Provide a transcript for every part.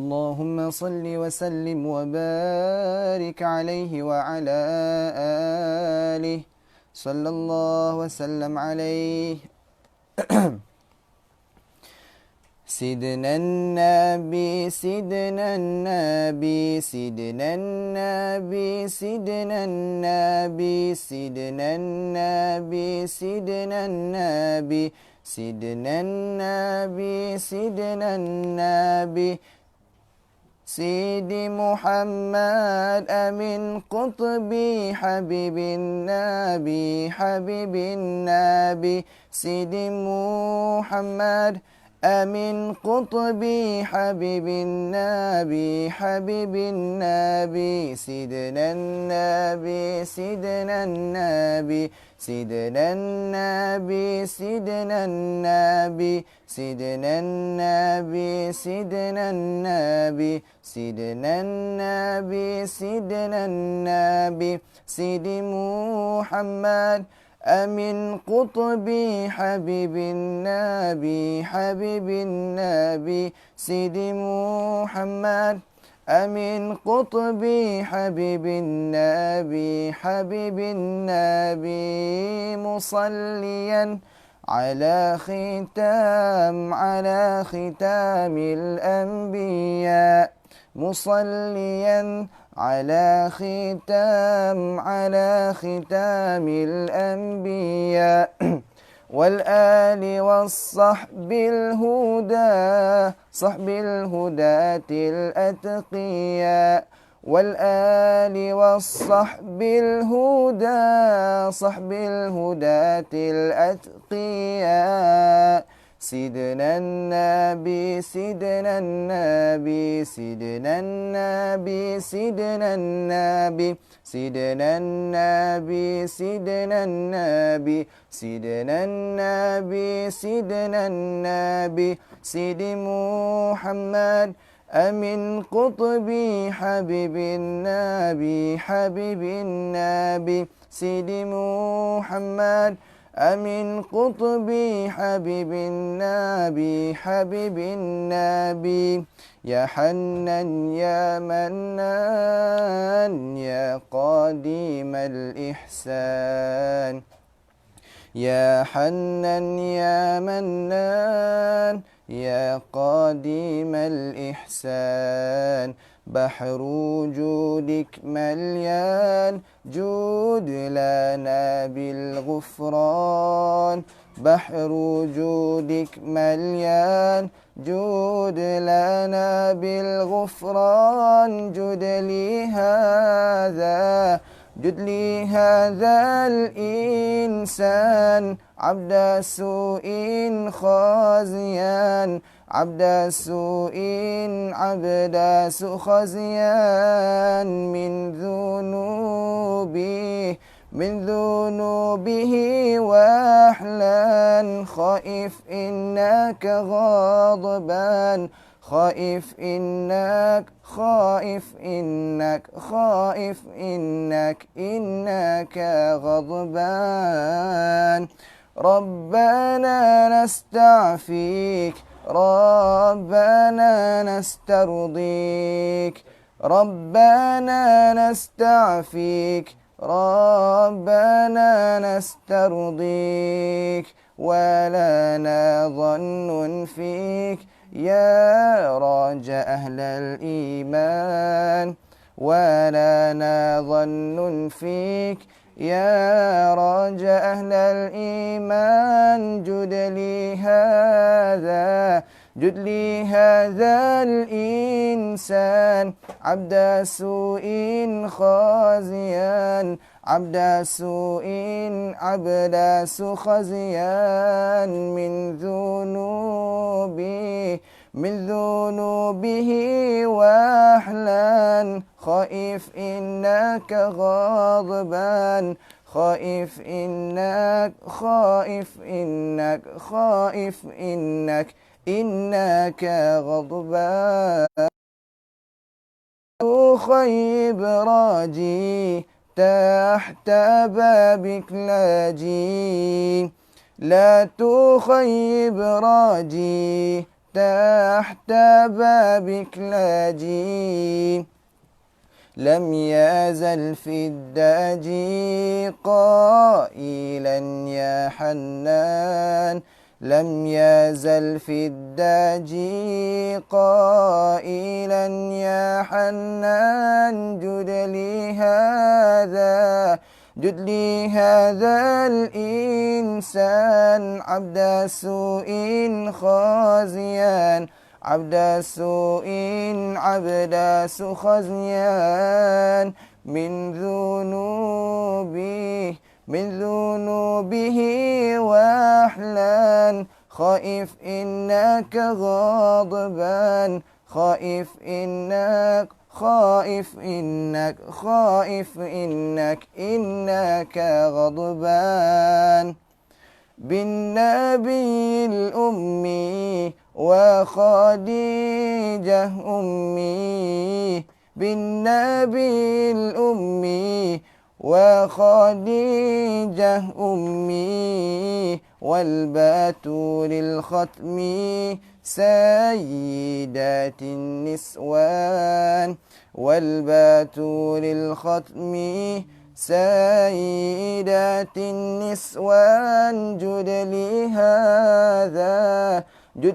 اللهم صل وسلم وبارك عليه وعلى آله صلى الله وسلم عليه. سيدنا النبي سيدنا النبي سيدنا النبي سيدنا النبي سيدنا النبي سيدنا النبي سيدنا النبي سيدنا النبي سيدي محمد أمين قطبي حبيب النبي حبيب النبي سيدي محمد أمين قطبي حبيب النبي حبيب النبي سيدنا النبي سيدنا النبي سيدنا النبي سيدنا النبي سيدنا النبي سيدنا النبي سيدنا النبي سيدنا النبي سيدي محمد أمين قطبي حبيب النبي حبيب النبي سيدي محمد أمين قطبي حبيب النبي حبيب النبي مصليا على ختام الأنبياء مصليا على ختام الأنبياء والآل والصحب صحب الهداة الأتقياء والآل والصحب صحب الهداة الأتقياء سيدنا النبي سيدنا النبي سيدنا النبي سيدنا النبي سيدنا النبي سيدنا النبي سيدنا النبي سيدنا النبي سيدي محمد أمين قطبي حبيب النبي حبيب النبي سيدي محمد أمين قطبي حبيب النبي حبيب النبي يا حنان يا منان يا قديم الإحسان يا حنان يا منان يا قديم الإحسان بحر جودك مليان جود لنا بالغفران بحر جودك مليان جود لنا بالغفران جد لي هذا الإنسان عبد سوء خازيان عبد سوء خازيان من ذنوبه وأحلان خائف إنك غضبان خائف إنك غضبان ربنا نستعفيك ربنا نسترضيك ربنا نستعفيك ربنا نسترضيك ولنا ظن فيك يا رجاء أهل الإيمان ولنا ظن فيك يا رجاء أهل الإيمان جد لي هذا الإنسان عبد سوء خازيان عبد سوء خازيان من ذنوبه وأحلان خائف إنك غضبان خائف إنك غضبان خيب راجي تحت بابك لاجي لا تخيب راجي تحت بابك لاجي لم يزل في الداجي قائلا يا حنان لم يزل في الداجي قائلا يا حنان جد لي هذا الإنسان عبد سوء خازيا عبد سوء عبد خزيان من ذنوبه وأحلان خائف إنك غاضبان خائف إنك غضبان بالنبي الأمي وخديجة أمي بالنبي الأمي وخديجة أمي والبتول الختم سيدات النسوان والبتول الختم سيدات النسوان جد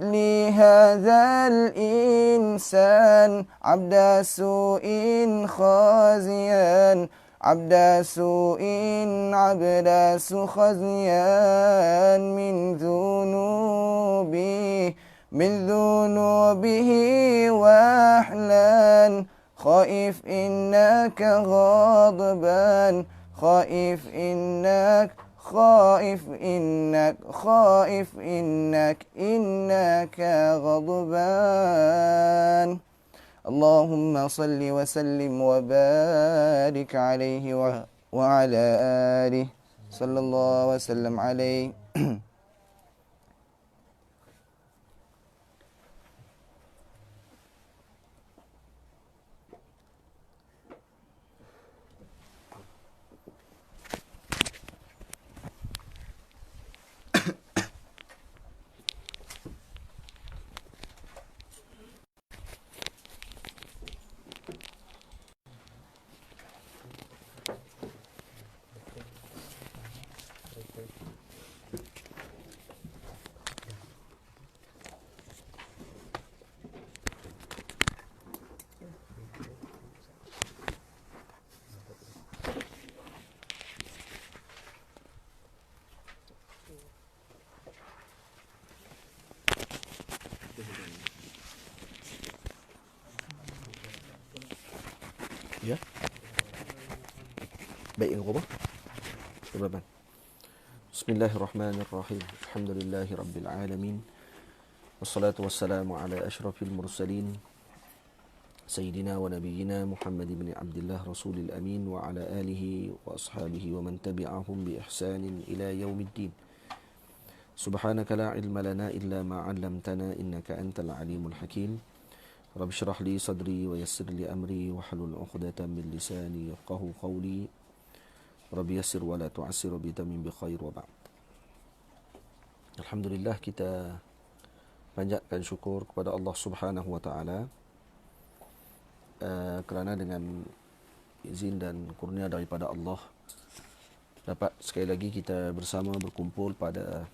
لي هذا الإنسان عبد سوء خازيا عبد سوء عبد خزيان من ذنوبه وأحلان خائف إنك غاضبان خائف إنك غضبان اللهم صل وسلم وبارك عليه وعلى آله صلى الله وسلم عليه. Ya. Baik, yang apa? Sababan. Bismillahirrahmanirrahim. Alhamdulillahi rabbil alamin. Wassalatu wassalamu ala asyrafil mursalin Sayyidina wa nabiyyina Muhammad ibn Abdullah Rasulil Amin wa ala alihi wa ashabihi wa man tabi'ahum bi ihsanin ila yaumiddin. Subhanaka la ilma lana illa ma 'allamtana innaka antal alimul hakim. Rabbi syrah li sadri wa yassir li amri wa halul 'uqdatam min lisani yafqahu qawli. Rabbi yassir wa la tu'assir bi tamim bi khair wa ba'd. Alhamdulillah, kita panjatkan syukur kepada Allah Subhanahu wa taala kerana dengan izin dan kurnia daripada Allah dapat sekali lagi kita bersama berkumpul pada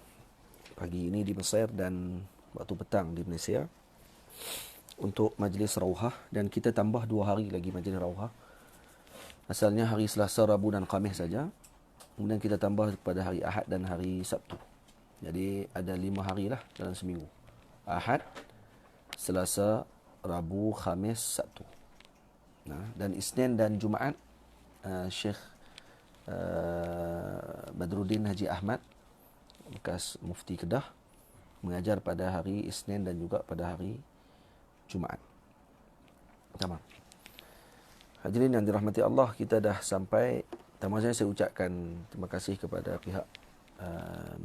pagi ini di Mesir dan waktu petang di Malaysia untuk majlis Rauhah, dan kita tambah 2 hari lagi majlis Rauhah. Asalnya hari Selasa, Rabu dan Khamis saja. Kemudian kita tambah pada hari Ahad dan hari Sabtu. Jadi ada 5 hari lah dalam seminggu. Ahad, Selasa, Rabu, Khamis, Sabtu. Dan Isnin dan Jumaat Syekh Badruddin Haji Ahmad, bekas Mufti Kedah, mengajar pada hari Isnin dan juga pada hari Jumaat. Tamam. Hadirin yang dirahmati Allah, kita dah sampai. Pertama saya ucapkan terima kasih kepada pihak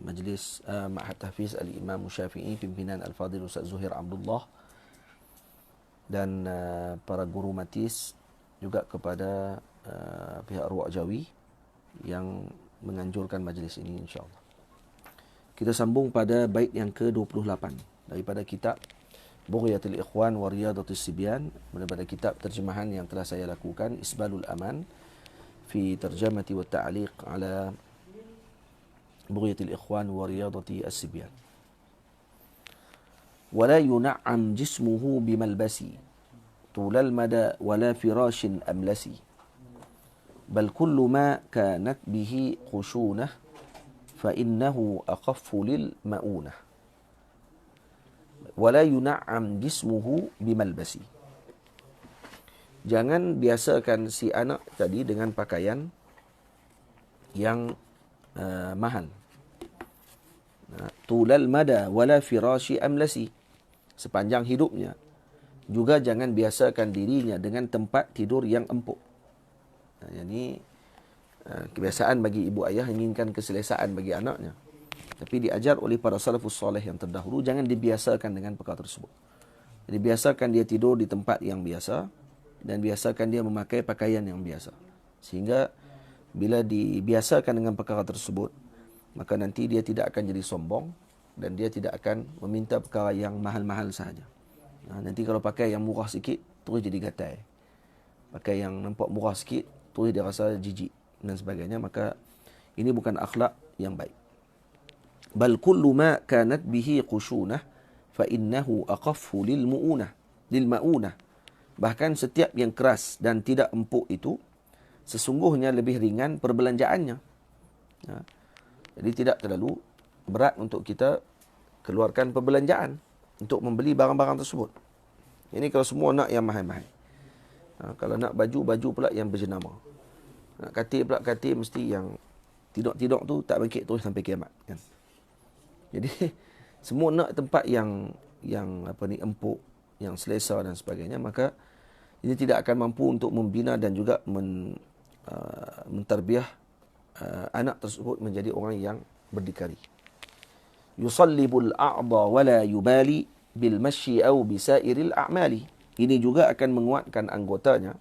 Majlis Ma'had Tahfiz Al-Imam Syafi'i, pimpinan Al-Fadhil Ustaz Zuhair Abdullah, dan para guru matis, juga kepada pihak Ruak Jawi yang menganjurkan majlis ini, insyaAllah. Kita sambung pada bait yang ke-28 daripada kitab Bughyatul Ikhwan wa Riyadatus Sibyan, daripada kitab terjemahan yang telah saya lakukan, Isbalul Aman fi Tarjamati wa Ta'liq ala Bughyatul Ikhwan wa Riyadati As-Sibyan. ولا ينعم جسمه بملبس طول المدى ولا فراش أملس بل كل ما كانت به خشونة فإنه أخف للمؤونة ولا ينعم جسمه بملبس. Jangan biasakan si anak tadi dengan pakaian yang mahal. Tulal mada wala firashi amlasi. Sepanjang hidupnya juga jangan biasakan dirinya dengan tempat tidur yang empuk. Ini kebiasaan bagi ibu ayah inginkan keselesaan bagi anaknya. Tapi diajar oleh para salafus soleh yang terdahulu, jangan dibiasakan dengan perkara tersebut. Jadi biasakan dia tidur di tempat yang biasa dan biasakan dia memakai pakaian yang biasa. Sehingga bila dibiasakan dengan perkara tersebut, maka nanti dia tidak akan jadi sombong dan dia tidak akan meminta perkara yang mahal-mahal sahaja. Nanti kalau pakai yang murah sikit, terus jadi gatai. Pakai yang nampak murah sikit, terus dia rasa jijik dan sebagainya. Maka ini bukan akhlak yang baik. Bal kullu ma kanat bihi qushunah fa innahu aqaffu lil ma'unah. Bahkan setiap yang keras dan tidak empuk itu sesungguhnya lebih ringan perbelanjaannya. Jadi tidak terlalu berat untuk kita keluarkan perbelanjaan untuk membeli barang-barang tersebut. Ini kalau semua nak yang mahal-mahal. Kalau nak baju pula yang berjenama. Nak katil pula katil mesti yang tidok-tidok tu tak bangkit terus sampai kiamat. Kan? Jadi semua nak tempat yang empuk, yang selesa dan sebagainya. Maka ini tidak akan mampu untuk membina dan juga mentarbiah anak tersebut menjadi orang yang berdikari. Yusallibul a'dha wa la yubali bil masyi aw bisairil a'mali. Ini juga akan menguatkan anggotanya.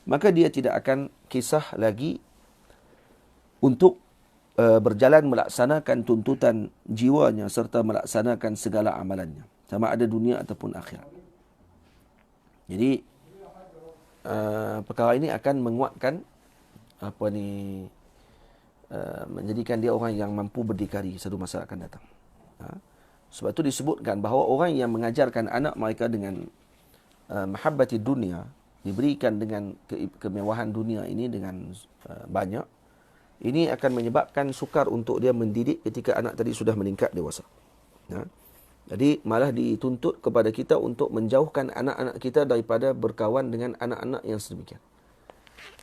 Maka dia tidak akan kisah lagi untuk berjalan melaksanakan tuntutan jiwanya serta melaksanakan segala amalannya, sama ada dunia ataupun akhirat. Jadi perkara ini akan menguatkan menjadikan dia orang yang mampu berdikari satu masa akan datang. Sebab itu disebutkan bahawa orang yang mengajarkan anak mereka dengan mahabbati dunia, diberikan dengan kemewahan dunia ini dengan banyak, ini akan menyebabkan sukar untuk dia mendidik ketika anak tadi sudah meningkat dewasa. Jadi malah dituntut kepada kita untuk menjauhkan anak-anak kita daripada berkawan dengan anak-anak yang sedemikian.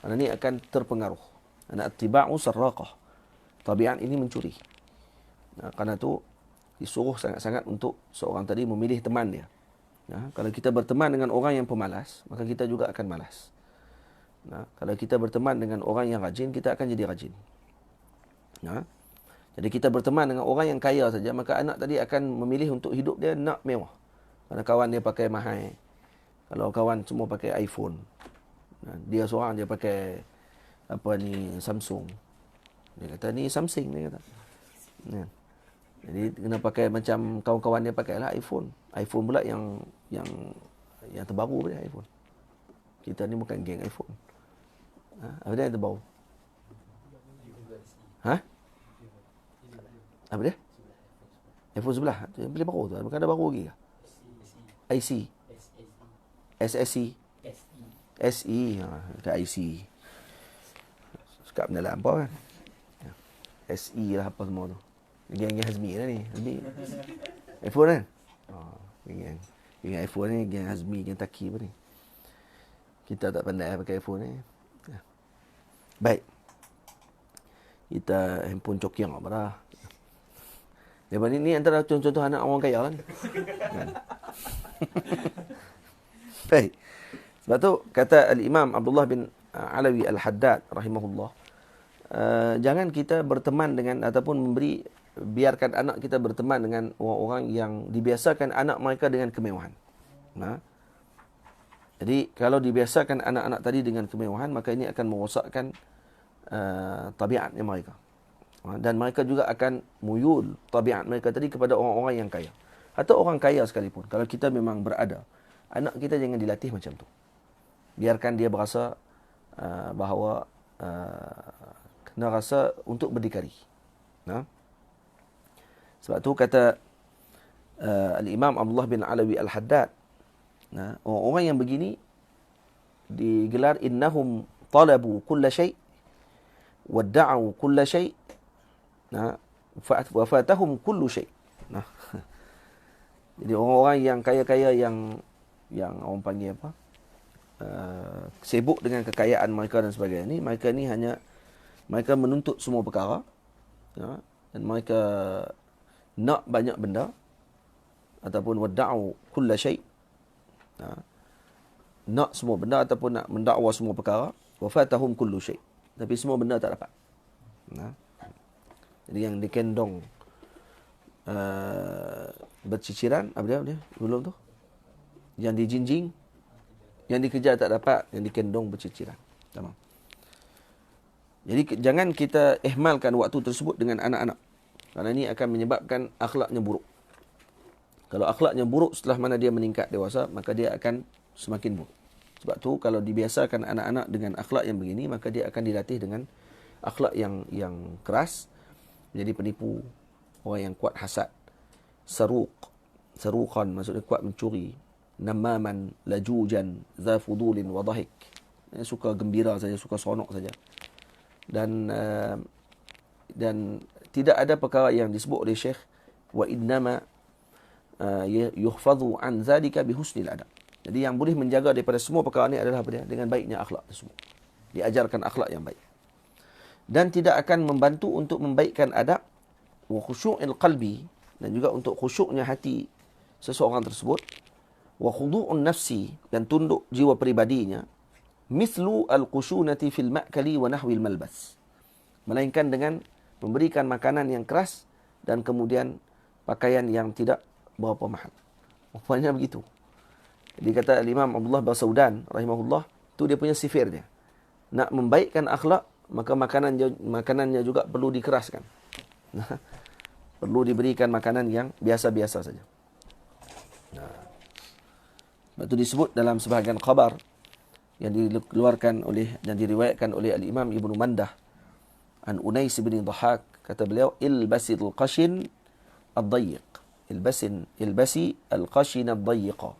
Karena ini akan terpengaruh. At-tiba'u sarraqah. Tabiat ini mencuri. Karena itu disuruh sangat-sangat untuk seorang tadi memilih teman dia. Kalau kita berteman dengan orang yang pemalas, maka kita juga akan malas. Kalau kita berteman dengan orang yang rajin, kita akan jadi rajin. Jadi kita berteman dengan orang yang kaya saja, maka anak tadi akan memilih untuk hidup dia nak mewah. Kerana kawan dia pakai mahal. Kalau kawan semua pakai iPhone, dia seorang dia pakai Samsung. Dia kata ni Samsung, dia kata. Jadi kena pakai macam kawan-kawan dia pakailah iPhone. iPhone pula yang terbaru dia iPhone. Kita ni bukan geng iPhone. Apa dia yang terbaru? Apa dia? iPhone 11. Yang beli baru tu. Bukan ada baru lagi ke? IC. SSC. SE. Ada IC. Suka benda lah apa kan? SE lah apa semua tu. Geng Hazmi lah ni. Hazmi. iPhone kan? Geng iPhone ni, geng Hazmi, geng Taki apa ni. Kita tak pandai pakai iPhone ni. Baik. Kita handphone cokiang apa dah. Lepas ni antara contoh-contoh anak orang kaya kan. Baik. Sebab tu kata Al-Imam Abdullah bin Alawi Al-Haddad rahimahullah, jangan kita berteman dengan ataupun biarkan anak kita berteman dengan orang-orang yang dibiasakan anak mereka dengan kemewahan. Jadi kalau dibiasakan anak-anak tadi dengan kemewahan, maka ini akan merosakkan tabiatnya mereka. Dan mereka juga akan muyul tabiat mereka tadi kepada orang-orang yang kaya. Atau orang kaya sekalipun, kalau kita memang berada, anak kita jangan dilatih macam tu. Biarkan dia berasa bahawa kena rasa untuk berdikari. Sebab tu kata Al-Imam Abdullah bin Alawi Al-Haddad, orang-orang yang begini digelar innahum talabu kulla syai' wadda'u kulla syai' wa fatahum kullu syai'. Jadi orang-orang yang kaya-kaya yang orang panggil apa? Sibuk dengan kekayaan mereka dan sebagainya ni, mereka menuntut semua perkara, dan mereka nak banyak benda, ataupun wadda'u kulla syai', nak semua benda ataupun nak mendakwa semua perkara, wa fatahum kullu syai', tapi semua benda tak dapat. Jadi yang dikendong berciciran, apa dia belum tu, yang dijinjing, yang dikejar tak dapat, yang dikendong berciciran. Tamam. Jadi jangan kita ihmalkan waktu tersebut dengan anak-anak, kerana ini akan menyebabkan akhlaknya buruk. Kalau akhlaknya buruk setelah mana dia meningkat dewasa, maka dia akan semakin buruk. Sebab tu kalau dibiasakan anak-anak dengan akhlak yang begini, maka dia akan dilatih dengan akhlak yang keras, menjadi penipu, orang yang kuat hasad, saruqan maksudnya kuat mencuri, namaman, lajujan, za fudulin wa dhahik, suka gembira saja, suka sonok saja. Dan tidak ada perkara yang disebut oleh Syekh wa innama yuhfadhu an zalika bihusnil adab. Jadi yang boleh menjaga daripada semua perkara ini adalah dengan baiknya akhlak tersebut. Diajarkan akhlak yang baik. Dan tidak akan membantu untuk membaikkan adab wa khusyu'il qalbi, dan juga untuk khusyuknya hati seseorang tersebut, wa khudu'un nafsi, dan tunduk jiwa pribadinya, mithlu al-qushunati fil ma'kali wa nahwil malbas, melainkan dengan memberikan makanan yang keras dan kemudian pakaian yang tidak berapa mahal. Rupanya begitu. Jadi kata Imam Abdullah bin Saudan rahimahullah, tu dia punya sifir dia. Nak membaikkan akhlak, maka makanannya juga perlu dikeraskan. Perlu diberikan makanan yang biasa-biasa saja. Sebab itu disebut dalam sebahagian khabar yang dikeluarkan oleh dan diriwayatkan oleh Al-Imam Ibnu Mandah an Unais bin Dhahak, kata beliau, ilbasil qashin ad-dayyiq. Ilbasi al-qashin ad-dayyiqa.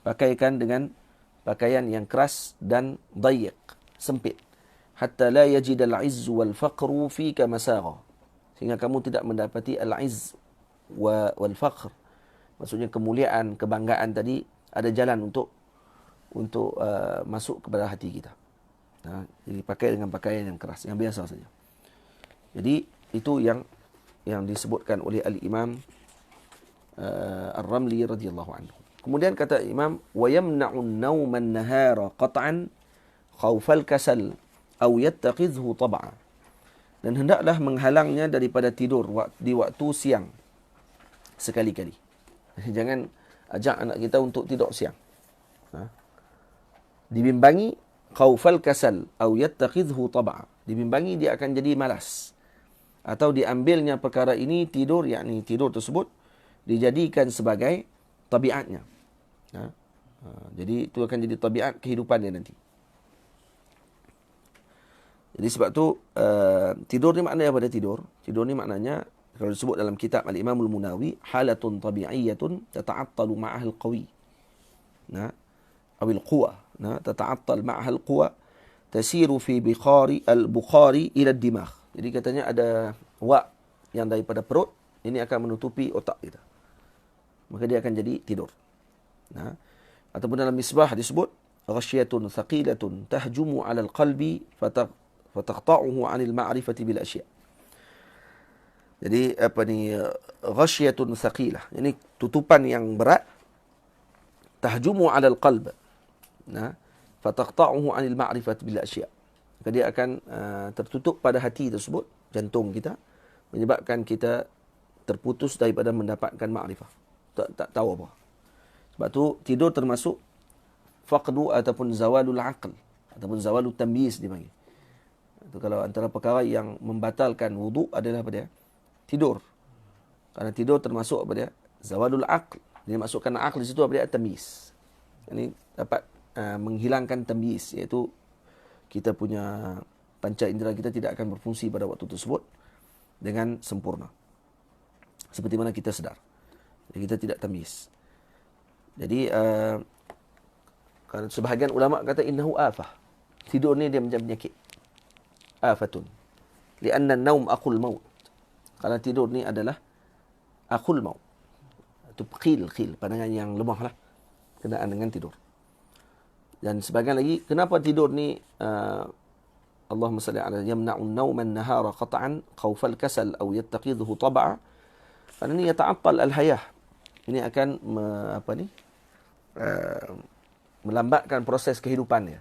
Pakaikan dengan pakaian yang keras dan dayyiq, sempit. Hatta la yajid al-'izz wal faqru fika masagha. Sehingga kamu tidak mendapati al-'izz wal faqr. Maksudnya kemuliaan, kebanggaan tadi ada jalan untuk masuk kepada hati kita. Jadi pakai dengan pakaian yang keras, yang biasa saja. Jadi itu yang disebutkan oleh Al-Imam Ar-Ramli radhiyallahu anhu. Kemudian kata Imam, wa yamna'u an-nawma an-nahara qat'an khawfal kasal aw yattaqidhu tab'a. Dan hendaklah menghalangnya daripada tidur di waktu siang sekali-kali. Jangan ajak anak kita untuk tidur siang. Dibimbangi khawfal kasal aw yattaqidhu tab'a. Dibimbangi dia akan jadi malas. Atau diambilnya perkara ini tidur, yakni tidur tersebut dijadikan sebagai tabiatnya. Jadi itu akan jadi tabiat kehidupan dia nanti. Jadi sebab tu tidur ni maknanya apa dia tidur? Tidur ni maknanya kalau disebut dalam kitab Al-Imam Al-Munawi, halatun tabi'iyyatun tata'attalu ma'ahal qawi. Awil quwa. Tata'attal ma'ahal quwa tasiru fi al-bukhari ila ad-dimagh. Jadi katanya ada wak yang daripada perut, ini akan menutupi otak kita. Maka dia akan jadi tidur. Ataupun dalam misbah disebut ghasyatun thaqilatun tahjumu 'ala al-qalbi fataqta'uhu 'anil ma'rifati bil asya'. Jadi ghasyatun thaqilah, ini tutupan yang berat, tahjumu 'ala al-qalb, fataqta'uhu 'anil ma'rifati bil asya'. Maka dia akan tertutup pada hati tersebut, jantung kita, menyebabkan kita terputus daripada mendapatkan makrifah. Tak tahu apa. Sebab tu tidur termasuk faqdu ataupun zawalul aql ataupun zawalul tamyiz dipanggil. Itu kalau antara perkara yang membatalkan wuduk adalah apa dia? Tidur. Karena tidur termasuk apa dia? Zawalul aql. Dia masukkan aql di situ apa dia? Tamyiz. Ini dapat menghilangkan tamyiz, iaitu kita punya panca indera kita tidak akan berfungsi pada waktu tersebut dengan sempurna. Seperti mana kita sedar. Jadi kita tidak tamyiz. Jadi kalau sebahagian ulama kata innahu afah. Tidur ni dia macam penyakit. Afatun. Lianna an-naum aqul maut. Kalau tidur ni adalah aqul maut. Itu qil, pandangan yang lemah lah. Kenaan dengan tidur. Dan sebagian lagi, kenapa tidur ni Allahumma salli ala yamna'un nawman nahara qata'an khawfal kasal aw yattaqidhu tab'a. Kerana ni yata'attal al-hayah. Ini akan melambatkan proses kehidupannya.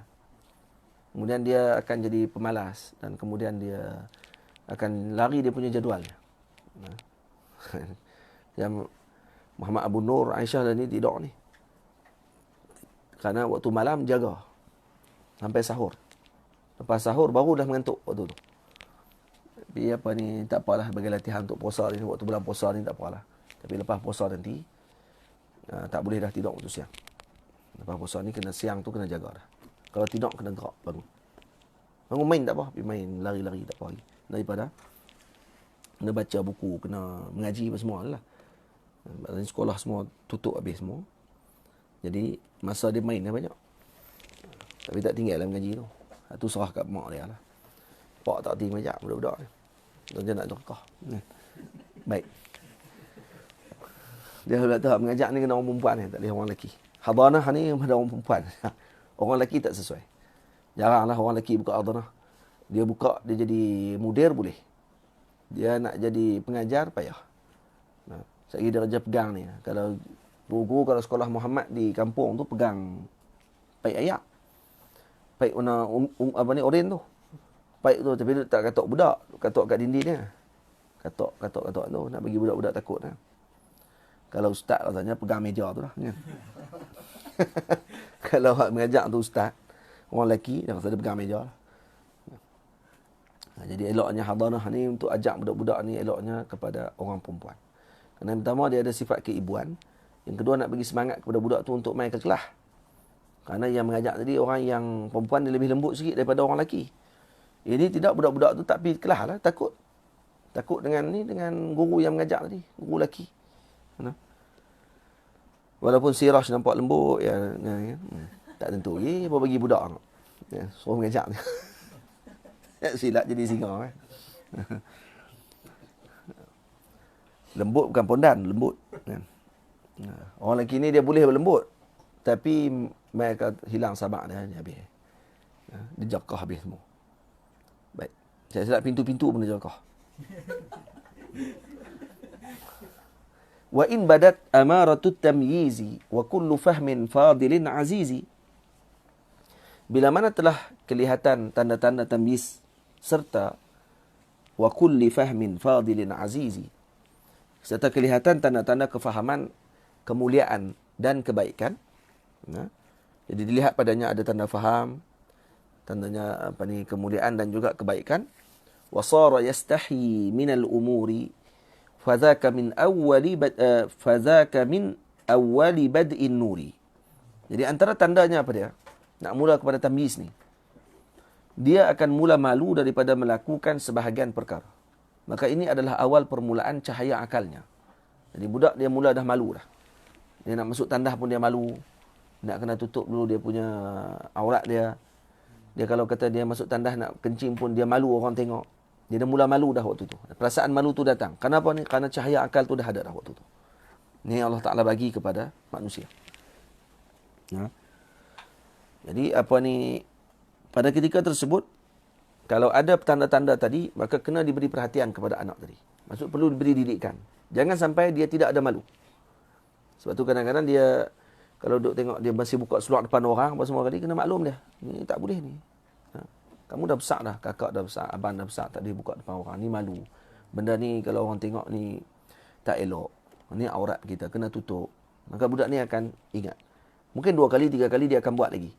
Kemudian dia akan jadi pemalas dan kemudian dia akan lari dia punya jadualnya. Yang Muhammad Abu Nur, Aisyah dan ni tidur ni. Kerana waktu malam jaga sampai sahur. Lepas sahur baru dah mengantuk waktu tu. Tapi apa ni, tak apalah bagi latihan untuk puasa ni, waktu bulan puasa ni tak apalah. Tapi lepas puasa nanti tak boleh dah tidur waktu siang. Lepas puasa ni kena siang tu kena jaga dah. Kalau tidur kena gerak bangun. Bangun main tak apa, pergi main lari-lari tak apa lagi. Daripada kena baca buku, kena mengaji apa semua lah. Sekolah semua tutup habis semua. Jadi masa dia main dah banyak. Tapi tak tinggal dalam mengaji tu. Itu serah kat mak dia lah. Pak tak tinggal majak budak-budak ni. Dia nak dokah. Baik. Dia pula tahu mengajak ni kena orang perempuan ni, tak boleh orang lelaki. Hadanah ni ada orang perempuan. Orang lelaki tak sesuai. Jaranglah orang lelaki buka hadanah. Dia buka, dia jadi mudir boleh. Dia nak jadi pengajar payah. Saya dia kerja pegang ni. Kalau guru kalau sekolah Muhammad di kampung tu pegang paik ayak. Paik warna oren tu. Paik tu tapi dia tak katok budak, katok kat dinding dia. Katok tu nak bagi budak-budak takut lah. Kalau ustaz rasanya pegang meja tu lah kan. Kalau hak mengajar tu ustaz, orang lelaki dia rasa dia pegang meja lah. Jadi eloknya hadanah ni untuk ajak budak-budak ni eloknya kepada orang perempuan. Kerana yang pertama dia ada sifat keibuan. Yang kedua nak bagi semangat kepada budak tu untuk main ke kelas. Kerana yang mengajak tadi orang yang perempuan dia lebih lembut sikit daripada orang lelaki. Ini tidak, budak-budak tu tak pergi kelas lah, takut. Takut dengan guru yang mengajak tadi, guru lelaki. Walaupun Siraj nampak lembut tak tentu lagi apa bagi budak suruh mengajak ni. Silat jadi singa Lembut bukan pondan, lembut kan. Orang lelaki ni dia boleh berlembut tapi mereka hilang sabar dia habis. Dia jakah habis semua. Baik. Saya silap pintu-pintu pun dia jakah. Wa in badat amaratut tamyizi wa kullu fahmin fadilin azizi. Bila mana telah kelihatan tanda-tanda tamyiz serta wa kulli fahmin fadilin azizi, serta kelihatan tanda-tanda kefahaman, kemuliaan dan kebaikan. Jadi dilihat padanya ada tanda faham, tandanya kemuliaan dan juga kebaikan. Wa sara yastahi minal umuri fadzaka min awwali bad'in nuri. Jadi antara tandanya apa dia? Nak mula kepada tamyiz ni. Dia akan mula malu daripada melakukan sebahagian perkara. Maka ini adalah awal permulaan cahaya akalnya. Jadi budak dia mula dah malu dah. Dia nak masuk tandas pun dia malu. Nak kena tutup dulu dia punya aurat dia. Dia kalau kata dia masuk tandas nak kencing pun dia malu orang tengok. Dia dah mula malu dah waktu tu. Perasaan malu tu datang. Kenapa ni? Kerana cahaya akal tu dah ada dah waktu tu. Ni Allah Ta'ala bagi kepada manusia. Jadi pada ketika tersebut, kalau ada tanda-tanda tadi, maka kena diberi perhatian kepada anak tadi. Maksud perlu diberi didikan. Jangan sampai dia tidak ada malu. Sebab tu kadang-kadang dia, kalau duk tengok dia masih buka seluar depan orang, apa semua kali, kena maklum dia. Ni tak boleh ni. Kamu dah besar dah, kakak dah besar, abang dah besar, tak boleh buka depan orang. Ni malu. Benda ni kalau orang tengok ni tak elok. Ni aurat kita, kena tutup. Maka budak ni akan ingat. Mungkin 2 kali, 3 kali dia akan buat lagi.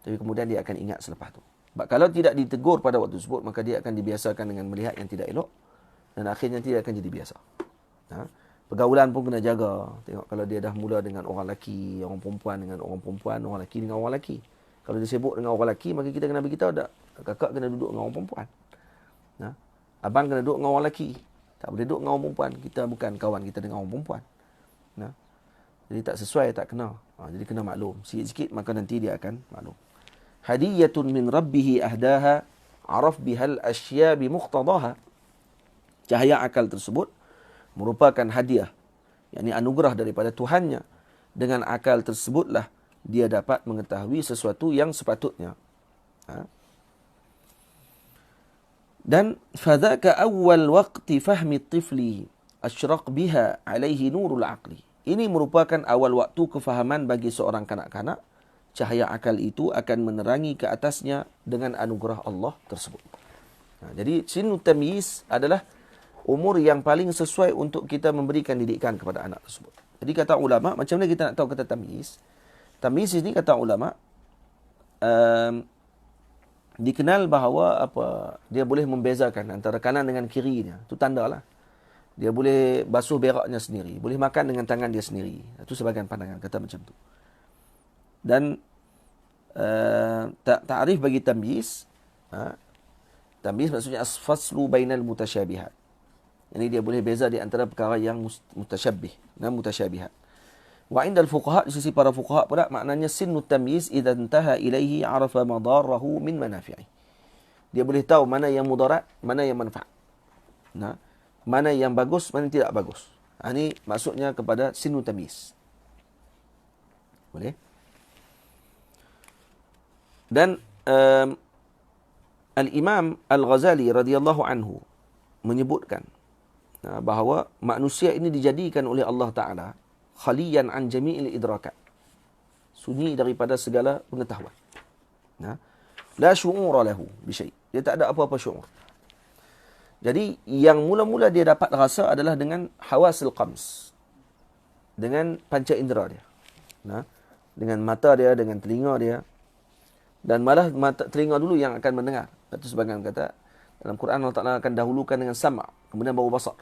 Tapi kemudian dia akan ingat selepas tu. Sebab kalau tidak ditegur pada waktu tersebut, maka dia akan dibiasakan dengan melihat yang tidak elok. Dan akhirnya tidak akan jadi biasa. Pergaulan pun kena jaga. Tengok kalau dia dah mula dengan orang lelaki, orang perempuan dengan orang perempuan, orang lelaki dengan orang lelaki. Kalau dia sibuk dengan orang lelaki, maka kita kena beritahu tak, kakak kena duduk dengan orang perempuan. Nah, abang kena duduk dengan orang lelaki. Tak boleh duduk dengan orang perempuan. Kita bukan kawan kita dengan orang perempuan. Nah, jadi tak sesuai, tak kena. Jadi kena maklum. Sikit-sikit maka nanti dia akan maklum. Hadiyatun min rabbihi ahdaha araf bihal asya bimuqtadaha. Cahaya akal tersebut merupakan hadiah, yakni anugerah daripada Tuhannya. Dengan akal tersebutlah dia dapat mengetahui sesuatu yang sepatutnya. Dan fadzaka awwal waqti fahmi at-tifli asyraq biha alaihi nurul aqli. Ini merupakan awal waktu kefahaman bagi seorang kanak-kanak. Cahaya akal itu akan menerangi ke atasnya dengan anugerah Allah tersebut. Jadi sinu tamyiz adalah umur yang paling sesuai untuk kita memberikan didikan kepada anak tersebut. Jadi kata ulama, macam mana kita nak tahu kata tamyiz? Tamyiz ini kata ulama dikenal bahawa dia boleh membezakan antara kanan dengan kirinya. Itu tandalah. Dia boleh basuh beraknya sendiri, boleh makan dengan tangan dia sendiri. Itu sebagian pandangan kata macam tu. Dan ta'rif bagi tamyiz, tamyiz maksudnya as-faslu bainal mutasyabihat. Jadi dia boleh beza di antara perkara yang mutasyabbih dan mutasyabihat. Wa indal fuqaha, di sisi para fuqaha pula, maknanya sinnu tamyiz idza intaha ilaihi arafa madarahu min manafi'i. Dia boleh tahu mana yang mudarat, mana yang manfaat. Nah, mana yang bagus, mana yang tidak bagus. Ini maksudnya kepada sinnu tamyiz. Boleh? Dan Al-Imam Al-Ghazali radhiyallahu anhu menyebutkan bahawa manusia ini dijadikan oleh Allah Ta'ala khaliyan an jami'il idrakat. Sunyi daripada segala pengetahuan. La syu'ura lahu bisyai'. Dia tak ada apa-apa syu'ur. Jadi yang mula-mula dia dapat rasa adalah dengan hawasil qams. Dengan panca indera dia. Dengan mata dia, dengan telinga dia. Dan malah telinga dulu yang akan mendengar. Itu sebagian kata, dalam Quran Allah Ta'ala akan dahulukan dengan sama', kemudian baru basar.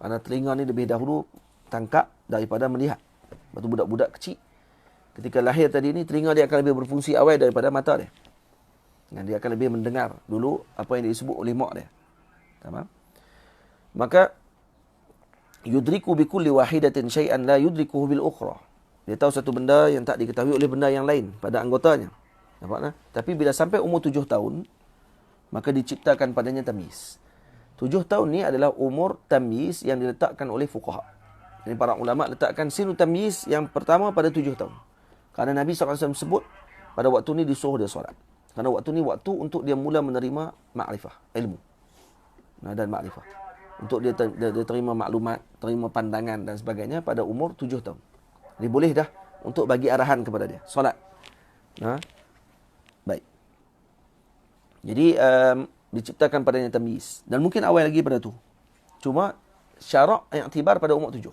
Karena telinga ni lebih dahulu tangkap daripada melihat. Lepas tu budak-budak kecil, ketika lahir tadi ni, telinga dia akan lebih berfungsi awal daripada mata dia. Dan dia akan lebih mendengar dulu apa yang disebut oleh mak dia. Tamam? Maka yudriku bi kulli wahidatin syai'an la yudrikuhu bil ukhra. Dia tahu satu benda yang tak diketahui oleh benda yang lain pada anggotanya. Nampak tak? Tapi bila sampai umur 7 tahun, maka diciptakan padanya tamyiz. 7 tahun ni adalah umur tamyiz yang diletakkan oleh fuqaha. Jadi para ulama letakkan sinu tamyiz yang pertama pada 7 tahun. Kerana Nabi SAW sebut pada waktu ni disuruh dia solat. Kerana waktu ni waktu untuk dia mula menerima makrifah, ilmu. Dan makrifah. Untuk dia terima maklumat, terima pandangan dan sebagainya pada umur 7 tahun. Jadi boleh dah untuk bagi arahan kepada dia. Solat. Baik. Jadi diciptakan padanya tamyiz. Dan mungkin awal lagi pada tu. Cuma syarak yang iktibar pada umur 7.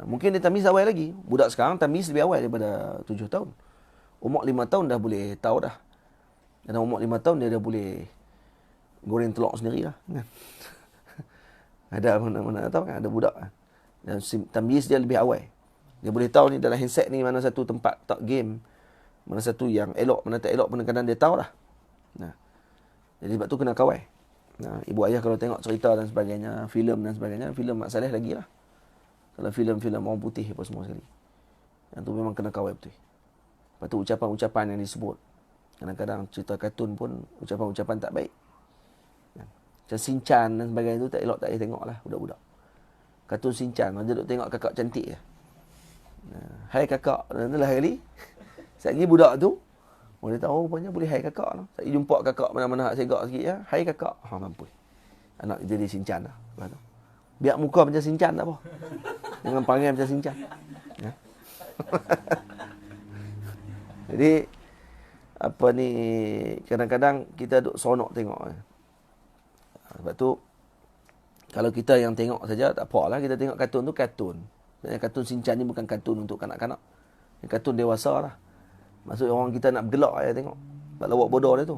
Mungkin dia tamyiz awal lagi. Budak sekarang tamyiz lebih awal daripada 7 tahun. Umur 5 tahun dah boleh tahu dah. Dan umur 5 tahun dia dah boleh goreng telur sendiri lah. Ada mana-mana tahu kan, ada budak. Dan tamyiz dia lebih awal. Dia boleh tahu ni dalam handset ni mana satu tempat tak game, mana satu yang elok, mana tak elok, kadang-kadang dia tahu lah. Jadi sebab tu kena kawal. Ibu ayah kalau tengok cerita dan sebagainya, filem dan sebagainya, filem Mak Saleh lagi lah. Kalau filem-filem orang putih apa semua sekali. Yang tu memang kena kawal betul. Lepas tu ucapan-ucapan yang disebut. Kadang-kadang cerita kartun pun ucapan-ucapan tak baik. Macam Sinchan dan sebagainya tu tak elok, tak payah tengok lah budak-budak. Kartun Sinchan, dia duduk tengok kakak cantik je. Hai kakak, itulah kali. Sekali budak tu, dia tahu rupanya boleh hai kakak lah. Saya jumpa kakak mana-mana hak segak sikit ya. Hai kakak. Mampu. Anak jadi Sinchan lah. Biar muka macam Sinchan tak apa. Jangan panggil macam Sinchan. Ya. Jadi apa ni, kadang-kadang kita duk seronok tengok. Sebab tu kalau kita yang tengok saja tak apalah, kita tengok kartun tu kartun. Sebenarnya kartun Sinchan ni bukan kartun untuk kanak-kanak. Kartun dewasa lah. Maksud orang kita nak bergelak saya tengok. Tak lawak bodoh dia tu.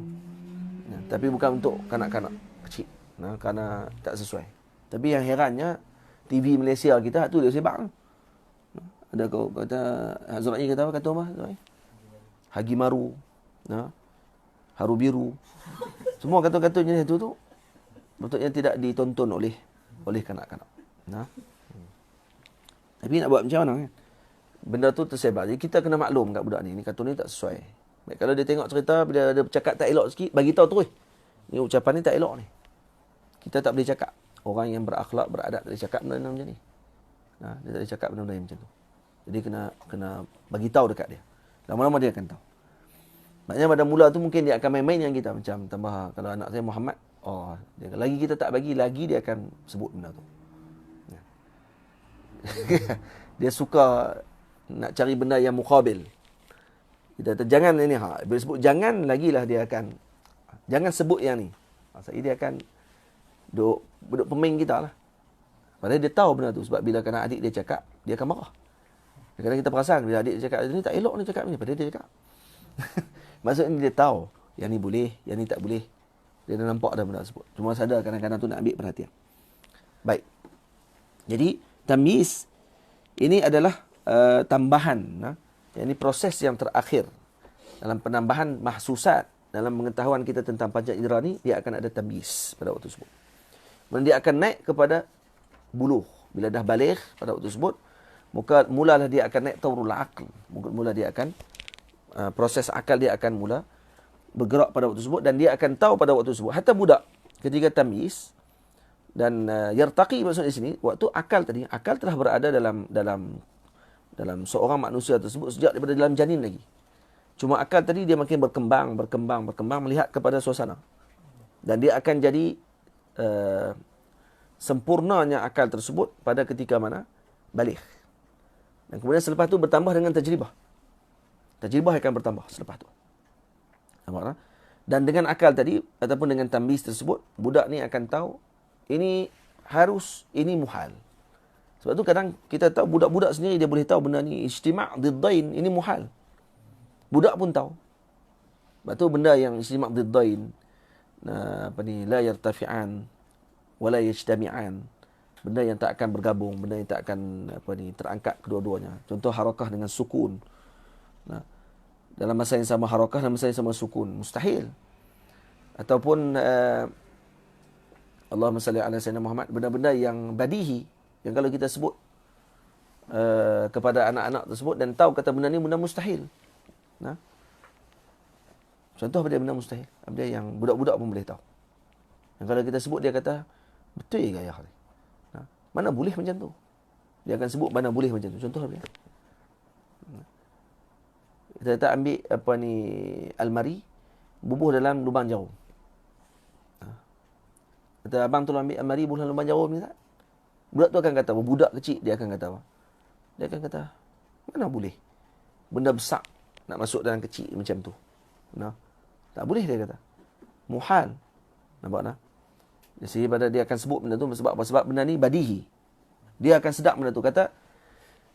Tapi bukan untuk kanak-kanak kecil. Kerana tak sesuai. Tapi yang herannya, TV Malaysia kita, tu dia sebab tu. Ada kau kata, Azra'i kata apa? Kata apa? Azra'i? Hagimaru. Haru biru. Semua kata-kata jenis itu tu betulnya tidak ditonton oleh kanak-kanak. Tapi nak buat macam mana kan? Benda tu tersebar. Jadi kita kena maklum kat budak ni kartun ni tak sesuai. Baik, kalau dia tengok cerita, bila ada cakap tak elok sikit, bagi tahu terus. Ni ucapan ni tak elok ni. Kita tak boleh cakap. Orang yang berakhlak, beradab tak boleh cakap benda macam ni. Dia tak boleh cakap benda-benda macam tu. Jadi kena bagi tahu dekat dia. Lama-lama dia akan tahu. Maknanya pada mula tu mungkin dia akan main-main dengan kita. Macam tambah, kalau anak saya Muhammad, lagi kita tak bagi, lagi dia akan sebut benda tu. Dia suka nak cari benda yang muqabil. Kita kata jangan ini, bila sebut jangan, lagilah dia akan jangan sebut yang ni. Maksudnya dia akan duduk pemain kita lah. Padahal dia tahu benda tu. Sebab bila kanak adik dia cakap, dia akan marah. Kadang-kadang kita perasan bila adik dia cakap ni tak elok ni cakap ni, padahal dia cakap. Maksudnya dia tahu yang ni boleh, yang ni tak boleh. Dia dah nampak dah benda tersebut. Cuma sadar kadang-kadang tu nak ambil perhatian. Baik. Jadi tamyiz ini adalah tambahan. Ini proses yang terakhir dalam penambahan mahsusat, dalam pengetahuan kita tentang panca indera ni, dia akan ada tamyiz pada waktu tersebut. Kemudian dia akan naik kepada buluh. Bila dah baligh pada waktu tersebut, mulalah dia akan naik taurul aql. Mula dia akan proses akal dia akan mula bergerak pada waktu tersebut, dan dia akan tahu pada waktu tersebut. Hatta budak ketika tamyiz dan yartaqi, maksudnya di sini waktu akal tadi, akal telah berada dalam seorang manusia tersebut sejak daripada dalam janin lagi. Cuma akal tadi dia makin berkembang melihat kepada suasana. Dan dia akan jadi sempurnanya akal tersebut pada ketika mana? Baligh. Dan kemudian selepas tu bertambah dengan tajribah. Tajribah akan bertambah selepas tu. Nampak tak? Dan dengan akal tadi ataupun dengan tamyiz tersebut, budak ni akan tahu ini harus, ini muhal. Sebab tu kadang kita tahu budak-budak sendiri dia boleh tahu benda ni ijtima' diddain, ini muhal. Budak pun tahu. Sebab tu benda yang ijtima' diddain, la yartafi'an wala yajtami'an, benda yang tak akan bergabung, benda yang tak akan terangkat kedua-duanya. Contoh harakah dengan sukun. Dalam masa yang sama harakah, dalam masa yang sama sukun, mustahil. Ataupun Allahumma salli ala sayyidina Muhammad, benda-benda yang badihi, yang kalau kita sebut kepada anak-anak tersebut dan tahu kata benda ni benda mustahil. Contoh benda mustahil, benda yang budak-budak pun boleh tahu. Yang kalau kita sebut dia kata betul ke ayah ni? Mana boleh macam tu? Dia akan sebut mana boleh macam tu. Contoh dia. Kita tak ambil almari, bubuh dalam lubang jarum. Kata abang tolong ambil almari, bubuh dalam lubang jarum ni tak? Budak tu akan kata, budak kecil dia akan kata apa? Dia akan kata, mana boleh? Benda besar nak masuk dalam kecil macam tu. Tak boleh dia kata. Muhal. Nampak tak? Jadi pada dia akan sebut benda tu sebab apa? Sebab benda ni badihi. Dia akan sedap benda tu. Kata,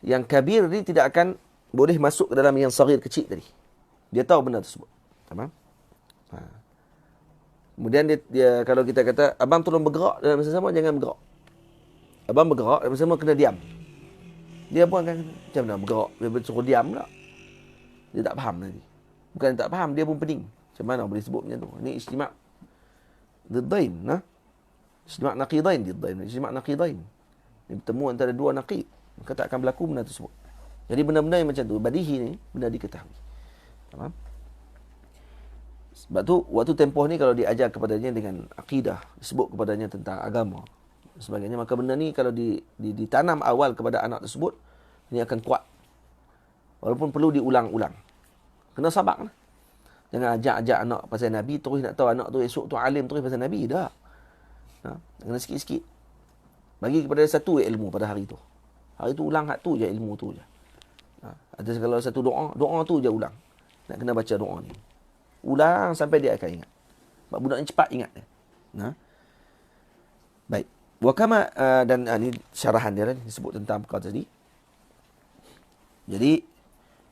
yang kabir ni tidak akan boleh masuk ke dalam yang saghir kecil tadi. Dia tahu benda tersebut. Tamam? Kemudian dia kalau kita kata, abang tolong bergerak dalam masa sama, jangan bergerak. Abang bergerak dalam masa sama, kena diam. Dia pun akan kata, macam mana bergerak? Dia suruh diam pula. Dia tak faham tadi. Bukan tak faham, dia pun pening. Macam mana boleh sebut macam tu? Ini ijtima' diddain. Ijtima' naqidain diddain. Ijtima' naqidain. Ini bertemu antara dua naqid. Maka tak akan berlaku benda tersebut. Jadi benda-benda yang macam tu, badihi ni, benda diketahui. Faham? Sebab tu, waktu tempoh ni kalau diajar kepadanya dengan akidah, disebut kepadanya tentang agama, sebagainya, maka benda ni kalau ditanam awal kepada anak tersebut, ini akan kuat. Walaupun perlu diulang-ulang. Kena sabar lah. Jangan ajak-ajak anak pasal Nabi, terus nak tahu anak tu esok tu alim terus pasal Nabi. Tak. Kena sikit-sikit. Bagi kepada satu ilmu pada hari tu. Hari tu ulang hak tu je, ilmu tu je. Ada kalau satu doa tu je ulang. Nak kena baca doa ni. Ulang sampai dia akan ingat. Sebab budak ni cepat ingat dia. Baik. Wakama dan ni syarahan dia disebut tentang perkara tadi. Jadi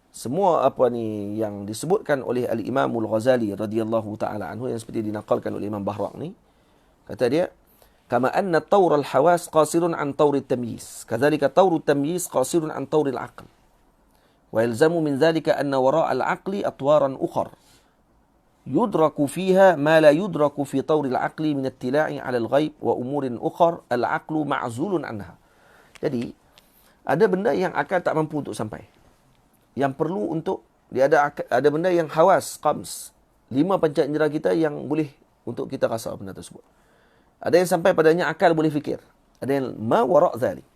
semua apa ni yang disebutkan oleh Al-Imam Al-Ghazali radhiyallahu taala anhu, yang seperti dinaqalkan oleh Imam Bahraq ni, kata dia Kama anna tawr al-hawas qasirun an tawr al-tamyiz. Kadzalika tawr al-tamyiz qasirun an tawr al-aql. Wa yalzamu min dhalika anna wara' al-aqli atwaran ukhar. Yudraku fiha ma la yudraku fi tawr al-aqli min ittila'i 'ala al-ghaib wa umurin ukhar al-aqlu ma'zulun anha. Jadi, ada benda yang akal tak mampu untuk sampai. Yang perlu untuk dia ada benda yang hawas, qams, 5 panca indera kita yang boleh untuk kita rasa benda tersebut. Ada yang sampai padanya akal boleh fikir. Ada yang ma wara' dhalik.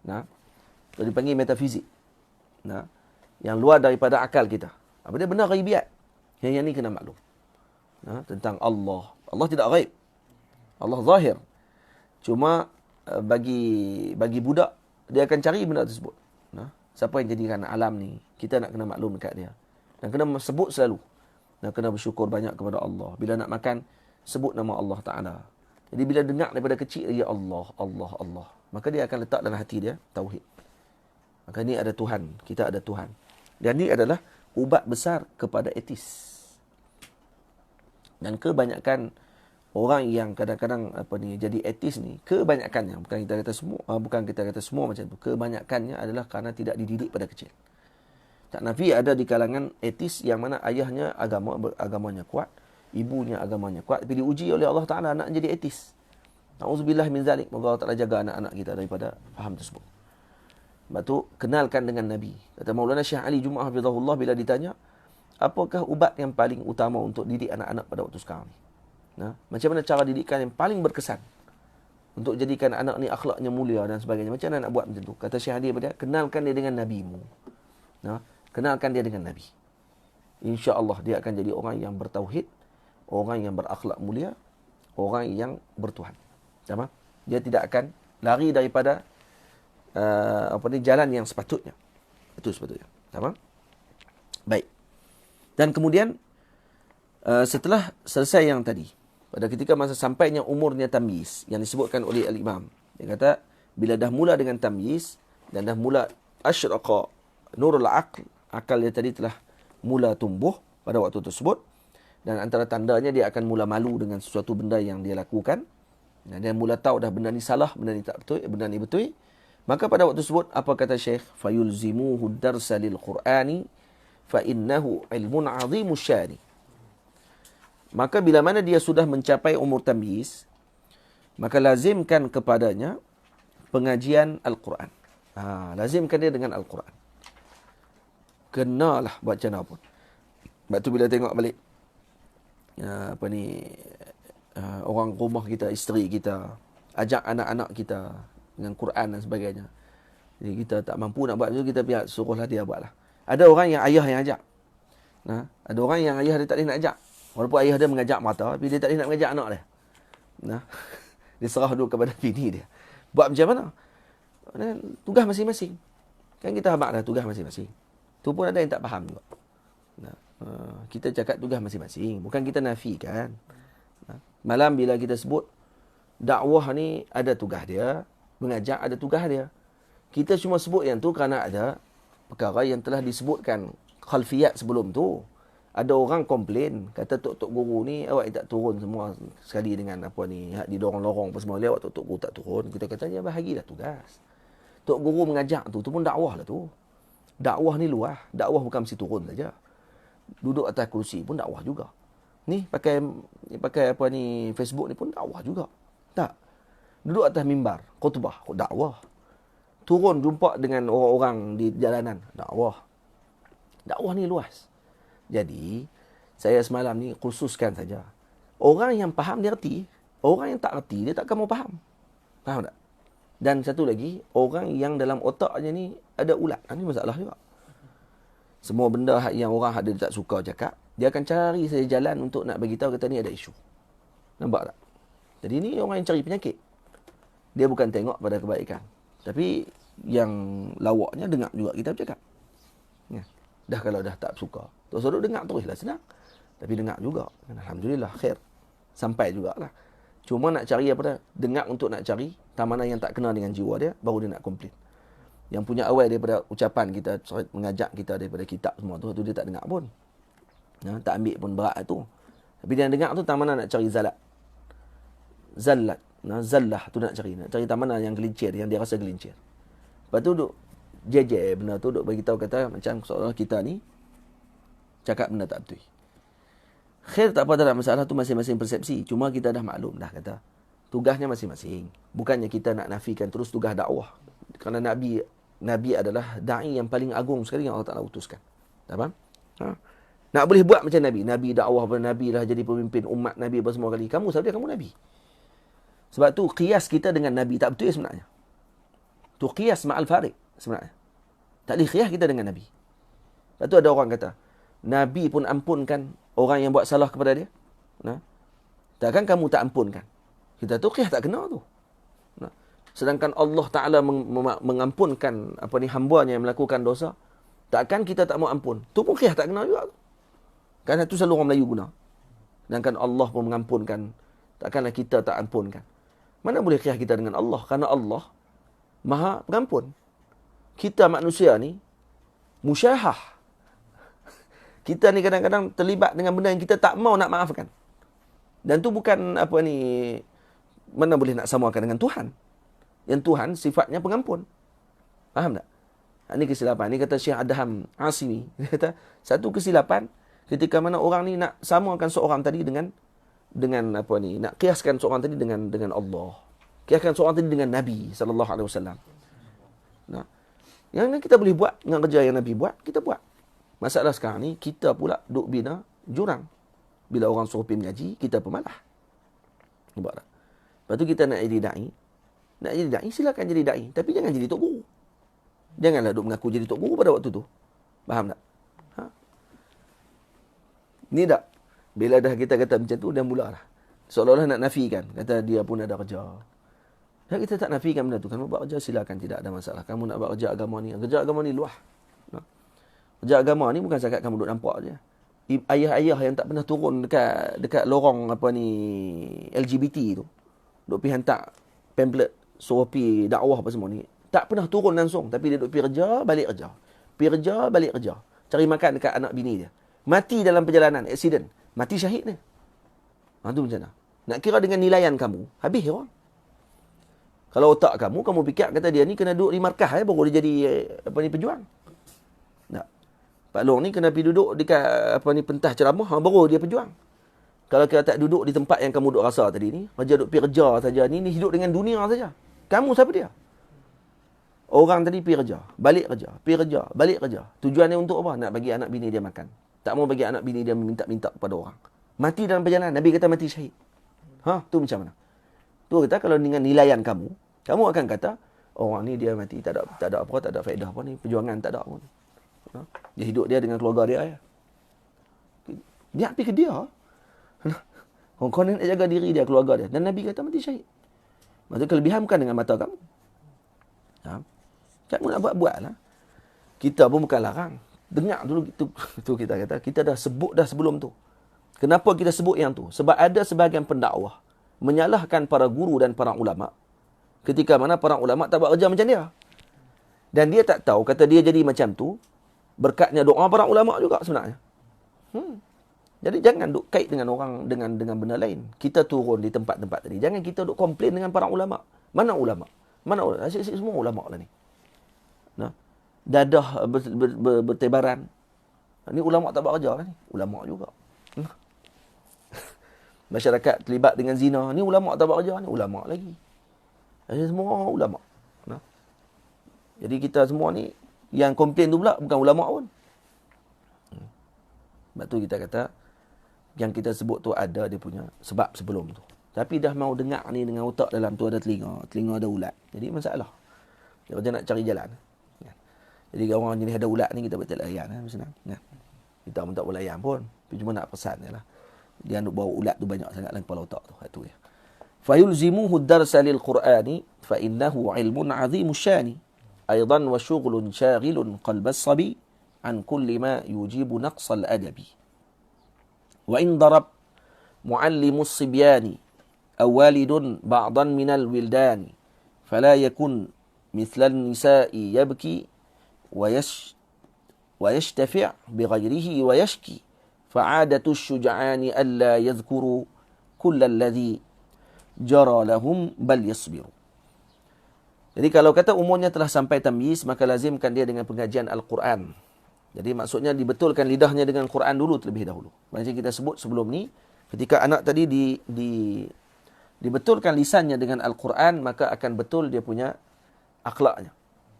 Nah, itu dipanggil metafizik. Nah, yang luar daripada akal kita. Apa dia benda ghaibiat. Yang ni kena maklum. Nah, tentang Allah. Allah tidak ghaib. Allah zahir. Cuma bagi budak dia akan cari benda tersebut. Nah, siapa yang jadikan alam ni? Kita nak kena maklum dekat dia. Dan kena sebut selalu. Dan kena bersyukur banyak kepada Allah. Bila nak makan, sebut nama Allah Ta'ala. Jadi bila dengar daripada kecil, ya Allah, Allah, Allah. Maka dia akan letak dalam hati dia, tauhid. Maka ni ada Tuhan. Kita ada Tuhan. Dan ni adalah ubat besar kepada etis. Dan kebanyakan orang yang kadang-kadang jadi etis ni, kebanyakannya, bukan kita kata semua macam tu. Kebanyakannya adalah kerana tidak dididik pada kecil. Tak nafi ada di kalangan etis yang mana ayahnya agamanya kuat, ibunya agamanya kuat, tapi diuji oleh Allah Ta'ala anak jadi etis. Na'udzubillah min zalik. Moga Allah Ta'ala jaga anak-anak kita daripada faham tersebut. Sebab tu, kenalkan dengan Nabi. Kata Maulana Syekh Ali Jumaah Hafizahullah bila ditanya, apakah ubat yang paling utama untuk didik anak-anak pada waktu sekarang ni? Nah, macam mana cara didikan yang paling berkesan untuk jadikan anak ni akhlaknya mulia dan sebagainya? Macam mana nak buat macam tu? Kata Syekh Ali kepada dia, kenalkan dia dengan Nabimu. Nah, kenalkan dia dengan Nabi. InsyaAllah dia akan jadi orang yang bertauhid, orang yang berakhlak mulia, orang yang bertuhan. Sama? Dia tidak akan lari daripada jalan yang sepatutnya. Itu sepatutnya. Sama? Baik. Dan kemudian setelah selesai yang tadi, pada ketika masa sampainya umurnya tamyiz yang disebutkan oleh al-Imam, dia kata bila dah mula dengan tamyiz dan dah mula asyraqa nurul aql, akal dia tadi telah mula tumbuh pada waktu tersebut, dan antara tandanya dia akan mula malu dengan sesuatu benda yang dia lakukan, dan dia mula tahu dah benda ni salah, benda ni tak betul, benda ni betul. Maka pada waktu tersebut apa kata Syekh, fayulzimuhu darsa lil Qur'ani fa innahu ilmun 'azimush syani. Maka bila mana dia sudah mencapai umur tamyiz, maka lazimkan kepadanya pengajian Al-Quran. Lazimkan dia dengan Al-Quran. Kenalah baca mana pun. Sebab tu bila tengok balik orang rumah kita, isteri kita, ajak anak-anak kita dengan Quran dan sebagainya. Jadi kita tak mampu nak buat tu, kita biar suruhlah dia buatlah. Ada orang yang ayah yang ajak. Ada orang yang ayah dia tak boleh nak ajak. Walaupun ayah dia mengajak mata, tapi dia tak boleh nak mengajak anak dia. Dia serah dulu kepada bini dia. Buat macam mana? Tugas masing-masing. Kan kita habaq dah tugas masing-masing. Tu pun ada yang tak faham juga. Kita cakap tugas masing-masing. Bukan kita nafikan. Malam bila kita sebut, dakwah ni ada tugas dia, mengajak ada tugas dia. Kita cuma sebut yang tu kerana ada perkara yang telah disebutkan khalfiyat sebelum tu. Ada orang komplain, kata tok-tok guru ni awak tak turun semua sekali dengan di lorong-lorong apa semua, lewat tok-tok guru tak turun. Kita katanya bahagilah tugas. Tok guru mengajak tu pun dakwah lah tu. Dakwah ni luah, dakwah bukan mesti turun saja. Duduk atas kursi pun dakwah juga. Ni pakai Facebook ni pun dakwah juga. Tak. Duduk atas mimbar, khutbah, dakwah. Turun jumpa dengan orang-orang di jalanan, dakwah. Dakwah ni luas. Jadi, saya semalam ni khususkan saja. Orang yang faham dia reti. Orang yang tak reti, dia takkan mau faham. Faham tak? Dan satu lagi, orang yang dalam otaknya ni ada ulat. Ini masalah juga. Semua benda yang orang ada tak suka cakap, dia akan cari saja jalan untuk nak bagi tahu kata ni ada isu. Nampak tak? Jadi ni orang yang cari penyakit. Dia bukan tengok pada kebaikan. Tapi yang lawaknya dengar juga kita bercakap. Dah kalau dah tak suka, terus dengar teruslah, senang. Tapi dengar juga. Alhamdulillah, khair. Sampai jugalah. Cuma nak cari apa dah? Dengar untuk nak cari mana yang tak kena dengan jiwa dia, baru dia nak komplain. Yang punya awal daripada ucapan kita, mengajak kita daripada kitab semua tu dia tak dengar pun. Tak ambil pun berat tu. Tapi dia dengar tu mana nak cari zalat. Zallat. zallah tu nak cari taman mana yang gelincir, yang dia rasa gelincir. Lepas tu duk jejer benda tu, duk bagi tahu kata macam seolah kita ni cakap benda tak betul. Khair tak apa, tak ada masalah, tu masing-masing persepsi. Cuma kita dah maklum dah kata tugasnya masing-masing. Bukannya kita nak nafikan terus tugas dakwah. Kerana Nabi adalah da'i yang paling agung sekali yang Allah Ta'ala utuskan. Tak faham? Nak boleh buat macam Nabi. Nabi dakwah pada Nabi lah, jadi pemimpin umat Nabi apa semua kali. Kamu sahaja, kamu Nabi. Sebab tu qiyas kita dengan Nabi tak betul sebenarnya. Tu qiyas ma'al farid sebenarnya. Tak boleh qiyas kita dengan Nabi. Lepas tu ada orang kata, Nabi pun ampunkan orang yang buat salah kepada dia. Takkan kamu tak ampunkan? Kita tu qiyas tak kena tu. Sedangkan Allah Ta'ala mengampunkan hamba-Nya yang melakukan dosa. Takkan kita tak mau ampun? Tu pun qiyas tak kena juga tu. Kerana itu selalu orang Melayu guna. Sedangkan Allah pun mengampunkan. Takkanlah kita tak ampunkan. Mana boleh qiyas kita dengan Allah? Kerana Allah Maha Pengampun. Kita manusia ni musyahah. Kita ni kadang-kadang terlibat dengan benda yang kita tak mau nak maafkan. Dan tu bukan mana boleh nak samakan dengan Tuhan. Yang Tuhan sifatnya pengampun. Faham tak? Ini kesilapan. Ini kata Syekh Adham Asimi. Dia kata, satu kesilapan ketika mana orang ni nak samakan seorang tadi dengan nak kiaskan seorang tadi dengan Allah. Kiaskan seorang tadi dengan Nabi sallallahu alaihi wasallam. Nah, yang kita boleh buat dengan kerja yang Nabi buat, kita buat. Masalah sekarang ni kita pula duk bina jurang. Bila orang suruh pergi mengaji, kita pemalah. Nampak tak? Lepas tu kita nak jadi da'i. Nak jadi da'i, silakan jadi da'i. Tapi jangan jadi tok guru. Janganlah duk mengaku jadi tok guru pada waktu tu. Faham tak? Ni tak? Bila dah kita kata macam tu, dah mula lah. Seolah-olah nak nafikan. Kata dia pun ada kerja. Dan kita tak nafikan benda tu. Kamu buat kerja, silakan. Tidak ada masalah. Kamu nak buat kerja agama ni. Kerja agama ni luah. Kerja agama ni bukan sangat kamu duk nampak je. Ayah-ayah yang tak pernah turun dekat lorong LGBT tu. Duk pergi hantar pamphlet, suruh pergi dakwah apa semua ni. Tak pernah turun langsung. Tapi dia duk pergi kerja, balik kerja. Pergi kerja, balik kerja. Cari makan dekat anak bini dia. Mati dalam perjalanan, accident. Mati syahid ni. Tu macam mana? Nak kira dengan nilaian kamu, habis orang. Kalau otak kamu fikir kata dia ni kena duduk di markah baru dia jadi pejuang. Tak. Pak Long ni kena pergi duduk dekat pentas ceramah baru dia pejuang. Kalau kita tak duduk di tempat yang kamu duduk rasa tadi ni, kerja duduk pergi kerja saja ni hidup dengan dunia saja. Kamu siapa dia? Orang tadi pergi kerja, balik kerja, pergi kerja, balik kerja. Tujuannya untuk apa? Nak bagi anak bini dia makan. Tak mau bagi anak bini dia minta-minta kepada orang. Mati dalam perjalanan. Nabi kata mati syahid. Tu macam mana? Tu kata kalau dengan nilaian kamu akan kata, orang ni dia mati tak ada apa, tak ada faedah apa ni, perjuangan tak ada pun. Dia hidup dia dengan keluarga dia ya. Dia pergi ke dia. Kau nak jaga diri dia, keluarga dia. Dan Nabi kata mati syahid. Maksudnya kelebihan bukan dengan mata kamu. Kamu nak buat lah. Kita pun bukan larang. Dengar dulu itu kita kata. Kita dah sebut dah sebelum tu. Kenapa kita sebut yang tu? Sebab ada sebahagian pendakwah menyalahkan para guru dan para ulama ketika mana para ulama tak buat kerja macam dia. Dan dia tak tahu kata dia jadi macam tu berkatnya doa para ulama juga sebenarnya. Jadi jangan duk kait dengan orang dengan benda lain. Kita turun di tempat-tempat tadi. Jangan kita duk komplain dengan para ulama. Mana ulama? Mana ulama? Asyik-asyik semua ulama lah ni. Dadah bertebaran. Ni ulama tak buat kerja lah ni. Ulama juga. Masyarakat terlibat dengan zina. Ni ulama tak buat kerja. Ni ulama lagi. Asyik semua ulama. Jadi kita semua ni yang komplain tu pula bukan ulama pun. Sebab tu kita kata yang kita sebut tu ada dia punya sebab sebelum tu. Tapi dah mau dengar ni dengan otak dalam tu ada telinga ada ulat. Jadi masalah. Dia nak cari jalan. Jadi orang jenis ada ulat ni kita betul layan senang. Kita pun tak boleh layan pun. Tapi cuma nak pesan je lah. Dia nak bawa ulat tu banyak sangat dalam kepala otak tu. Itu dia. Fayulzimuhu ad-darsa lil-Qur'ani fa innahu 'ilmun 'azimu syani. Aidan wa syughlun syaghilun qalb as-sabi an kulli ma yujibu naqs al-adabi. Wa in darab muallimu as-sibyani aw walidun ba'dan min al-wildani fala yakun mithla an-nisa'i yabki ويشتفع بغيره ويشكي فعادة الشجعان ألا يذكروا كل الذي jara lahum bal yasbiru. Jadi kalau kata umurnya telah sampai tamyiz, maka lazimkan dia dengan pengajian Al-Quran. Jadi maksudnya dibetulkan lidahnya dengan Quran dulu terlebih dahulu. Macam kita sebut sebelum ni, ketika anak tadi dibetulkan lisannya dengan Al-Quran, maka akan betul dia punya akhlaknya.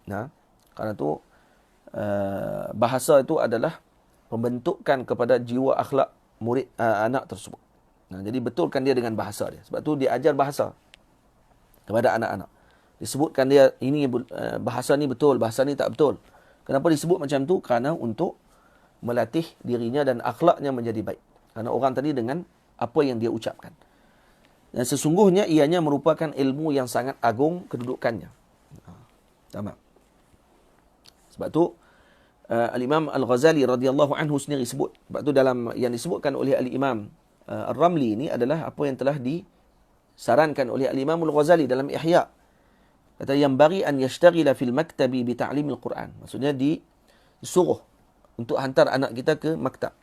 Nah, karena tu bahasa itu adalah pembentukan kepada jiwa akhlak murid anak tersebut. Nah, jadi betulkan dia dengan bahasa dia. Sebab tu dia ajar bahasa kepada anak-anak. Disebutkan dia ini bahasa ni betul, bahasa ni tak betul. Kenapa disebut macam tu? Kerana untuk melatih dirinya dan akhlaknya menjadi baik. Kerana orang tadi dengan apa yang dia ucapkan. Dan sesungguhnya ianya merupakan ilmu yang sangat agung kedudukannya. Tamam. Sebab tu Al-Imam Al-Ghazali radhiyallahu anhu sendiri sebut. Sebab tu dalam yang disebutkan oleh Al-Imam Ar-Ramli ini adalah apa yang telah disarankan oleh Al-Imam Al-Ghazali dalam Ihya. Kata yang bagi an yashtaghila fil maktabi bi ta'limil Quran. Maksudnya disuruh untuk hantar anak kita ke maktab.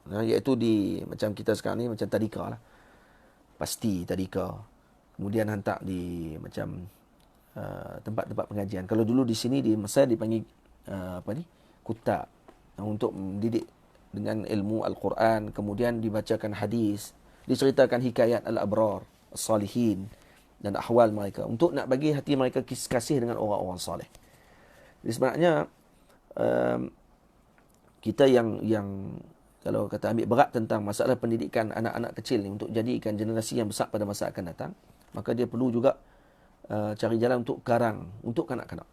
Nah, iaitu macam kita sekarang ni macam tadika lah. Pasti tadika. Kemudian hantar di macam tempat-tempat pengajian. Kalau dulu di sini di Mesir dipanggil kutab, untuk mendidik dengan ilmu Al-Quran, kemudian dibacakan hadis, diceritakan hikayat al-abrar, as-salihin dan ahwal mereka untuk nak bagi hati mereka kasih dengan orang-orang saleh. Jadi sebenarnya kita yang kalau kata ambil berat tentang masalah pendidikan anak-anak kecil ni untuk jadikan generasi yang besar pada masa akan datang, maka dia perlu juga cari jalan untuk karang untuk kanak-kanak.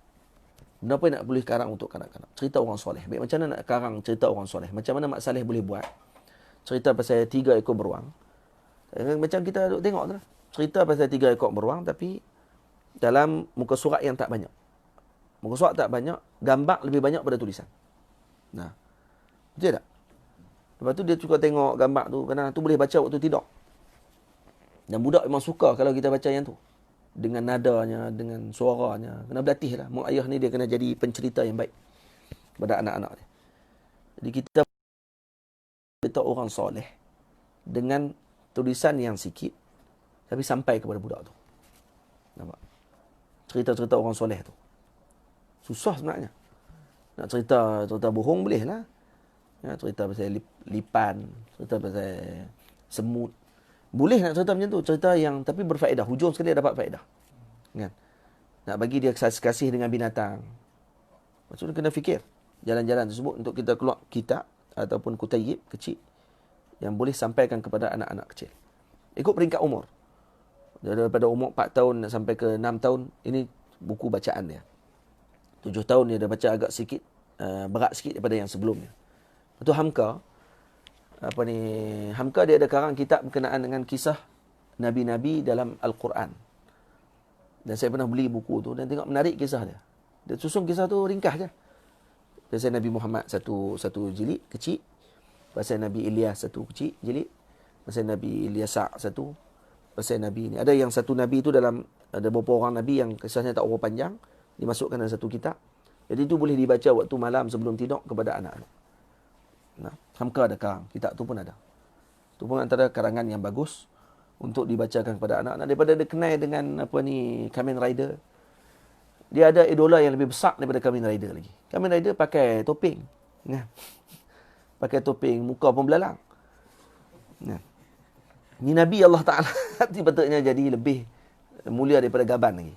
Kenapa nak boleh karang untuk kanak-kanak? Cerita orang soleh. Baik, macam mana nak karang cerita orang soleh? Macam mana Mak Saleh boleh buat? Cerita pasal 3 ekor beruang. Macam kita duk tengok tu lah. Cerita pasal 3 ekor beruang tapi dalam muka surat yang tak banyak. Muka surat tak banyak, gambar lebih banyak pada tulisan. Nah, betul tak? Lepas tu dia suka tengok gambar tu, kadang tu boleh baca waktu tidur. Dan budak memang suka kalau kita baca yang tu. Dengan nadanya, dengan suaranya. Kena berlatih lah. Mak ayah ni dia kena jadi pencerita yang baik kepada anak-anak dia. Jadi kita beritahu orang soleh dengan tulisan yang sikit tapi sampai kepada budak tu. Nampak? Cerita-cerita orang soleh tu. Susah sebenarnya. Nak cerita bohong boleh lah. Ya, cerita pasal lipan, cerita pasal semut. Boleh nak cerita macam tu, cerita yang tapi berfaedah, hujung sekali dapat faedah. Kan? Nak bagi dia kasih dengan binatang. Maksudnya kena fikir jalan-jalan tersebut untuk kita keluar kitab ataupun kutayib kecil yang boleh sampaikan kepada anak-anak kecil. Ikut peringkat umur. Daripada umur 4 tahun sampai ke 6 tahun, ini buku bacaan dia. 7 tahun dia dah baca agak sikit, berat sikit daripada yang sebelumnya. Itu Hamka. Hamka dia ada karang kitab berkenaan dengan kisah Nabi-Nabi dalam Al-Quran. Dan saya pernah beli buku tu dan tengok menarik kisah dia. Dia susun kisah tu ringkas je. Pasal Nabi Muhammad satu jilid kecil. Pasal Nabi Ilyas satu kecil jilid. Pasal Nabi Ilyasa satu. Pasal Nabi ni. Ada yang satu Nabi tu dalam, ada beberapa orang Nabi yang kisahnya tak berapa panjang. Dimasukkan dalam satu kitab. Jadi itu boleh dibaca waktu malam sebelum tidur kepada anak-anak. Nah, Hamka ada karang, kitab tu pun ada. Itu pun antara karangan yang bagus untuk dibacakan kepada anak-anak. Daripada dia kenal dengan Kamen Rider. Dia ada idola yang lebih besar daripada Kamen Rider lagi. Kamen Rider pakai topeng. Nah. Pakai topeng, muka pun belalang. Nah. Ni Nabi Allah Ta'ala patutnya jadi lebih mulia daripada gaban lagi.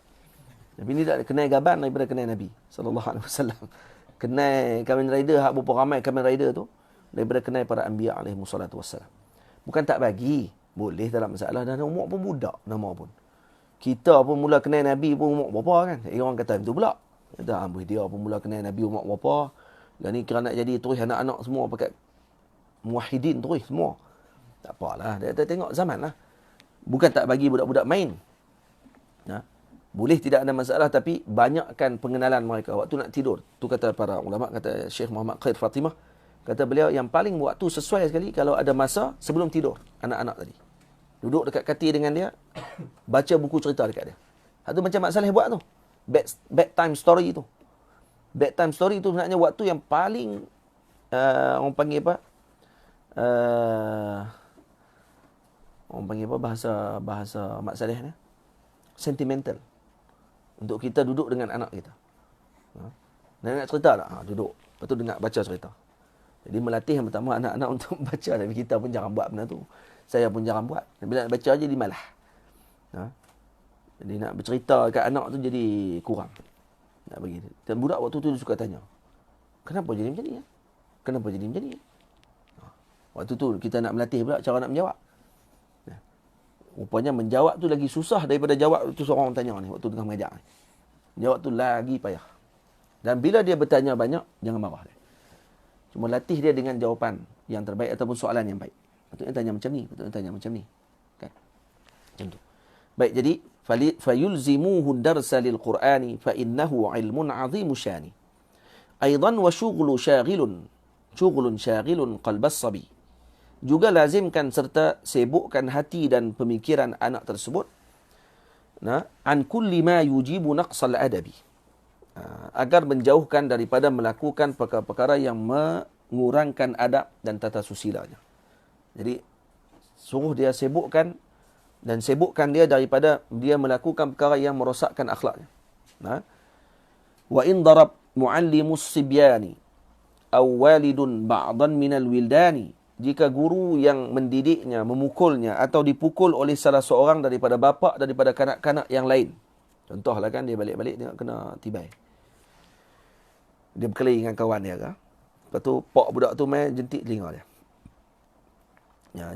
Tapi ni tak kenal gaban daripada kenal Nabi sallallahu alaihi wasallam. Kenal Kamen Rider, hak berapa ramai Kamen Rider tu daripada kenal para anbiya alaihi wassalatu wassalam. Bukan tak bagi, boleh dalam masalah dan umur pun budak nama pun. Kita pun mula kenal Nabi pun umur berapa kan? Orang kata itu pula. Kata amboi dia pun mula kenal Nabi umur berapa. Dan ni kira nak jadi terus anak-anak semua pakai muwahhidin terus semua. Tak apalah, dia tengok zaman lah. Bukan tak bagi budak-budak main. Nah, boleh tidak ada masalah tapi banyakkan pengenalan mereka waktu nak tidur. Tu kata para ulama, kata Syekh Muhammad Khair Fatimah, kata beliau yang paling waktu sesuai sekali kalau ada masa sebelum tidur anak-anak tadi. Duduk dekat katil dengan dia, baca buku cerita dekat dia. Itu macam Mak Saleh buat tu. Bedtime story tu. Bedtime story tu sebenarnya waktu yang paling orang panggil apa? orang panggil apa, bahasa Mak Saleh ni, sentimental. Untuk kita duduk dengan anak kita. Nak cerita tak? Duduk. Lepas tu dengar baca cerita. Jadi melatih yang pertama anak-anak untuk baca. Tapi kita pun jangan buat benda tu. Saya pun jangan buat. Bila nak baca je dia malah. Jadi nak bercerita kat anak tu jadi kurang. Nak bagi. Dan budak waktu tu dia suka tanya. Kenapa jadi macam ni? Kenapa jadi macam ni? Waktu tu kita nak melatih pula cara nak menjawab. Rupanya menjawab tu lagi susah daripada jawab tu seorang tanya ni waktu tengah mengajar ni. Jawab tu lagi payah. Dan bila dia bertanya banyak, jangan marah dia. Cuma latih dia dengan jawapan yang terbaik ataupun soalan yang baik. Patutnya tanya macam ni, patutnya tanya macam ni. Kan? Macam tu. Baik, jadi fayulzimuhu darsa lil Qur'ani fa innahu ilmun 'azimu syani. Aidan wa syughlun syagilun qalbas sabi. Juga lazimkan serta sibukkan hati dan pemikiran anak tersebut an kulli ma yujibu naqsal adabi, agar menjauhkan daripada melakukan perkara-perkara yang mengurangkan adab dan tata susilanya. Jadi suruh dia sibukkan dia daripada dia melakukan perkara yang merosakkan akhlaknya. Wa in darab muallimus sibyani aw walidun ba'dan minal wildani, jika guru yang mendidiknya, memukulnya atau dipukul oleh salah seorang daripada bapa daripada kanak-kanak yang lain. Contohlah kan dia balik-balik dia kena tibai. Dia berkelahi dengan kawan dia ke. Lepas tu pak budak tu main jentik telinga dia.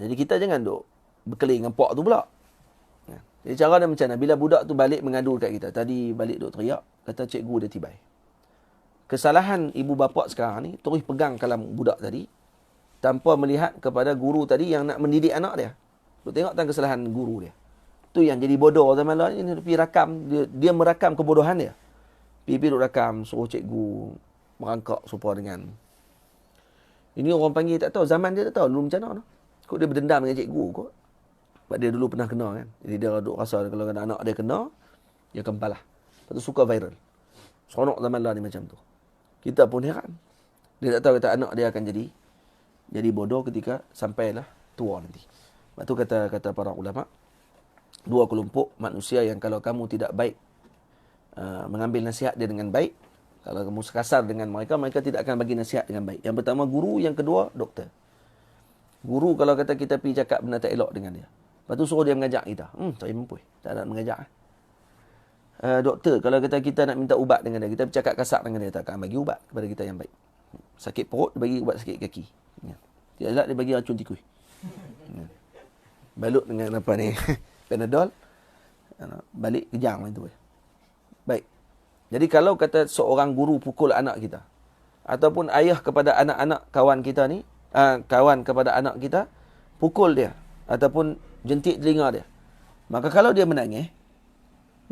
Jadi kita jangan duk berkelahi dengan pak tu pula. Jadi cara dia macam mana? Bila budak tu balik mengadu kat kita. Tadi balik duk teriak, kata cikgu dia tibai. Kesalahan ibu bapa sekarang ni terus pegang kalam budak tadi tanpa melihat kepada guru tadi yang nak mendidik anak dia. Tu tengok tentang kesalahan guru dia. Tu yang jadi bodoh zaman lalu ni, pergi rakam, dia merakam kebodohan dia. Pergi duk rakam, suruh cikgu merangkak serupa dengan. Ini orang panggil tak tahu, zaman dia tak tahu dulu macam mana. Kok dia berdendam dengan cikgu kot. Sebab dia dulu pernah kena kan. Jadi dia duk rasa kalau anak dia kena, dia kempalah. Lepas tu suka viral. Seronok zaman lalu ni macam tu. Kita pun heran. Dia tak tahu kata anak dia akan jadi bodoh ketika sampailah tua nanti. Lepas tu kata para ulama, dua kelompok manusia yang kalau kamu tidak baik mengambil nasihat dia dengan baik, kalau kamu sekasar dengan mereka tidak akan bagi nasihat dengan baik. Yang pertama guru, yang kedua doktor. Guru kalau kata kita pergi cakap benda tak elok dengan dia, lepas tu suruh dia mengajak kita, tak mampu, tak nak mengajak. Doktor kalau kata kita nak minta ubat dengan dia, kita bercakap kasar dengan dia, tak akan bagi ubat kepada kita yang baik. Sakit perut, dia bagi ubat sakit kaki. Dia elak, dia bagi racun tikus. Balut dengan apa ni? Panadol. Balik kejang macam tu. Baik. Jadi kalau kata seorang guru pukul anak kita, ataupun ayah kepada anak-anak kawan kita ni, kawan kepada anak kita, pukul dia, ataupun jentik telinga dia, maka kalau dia menangis,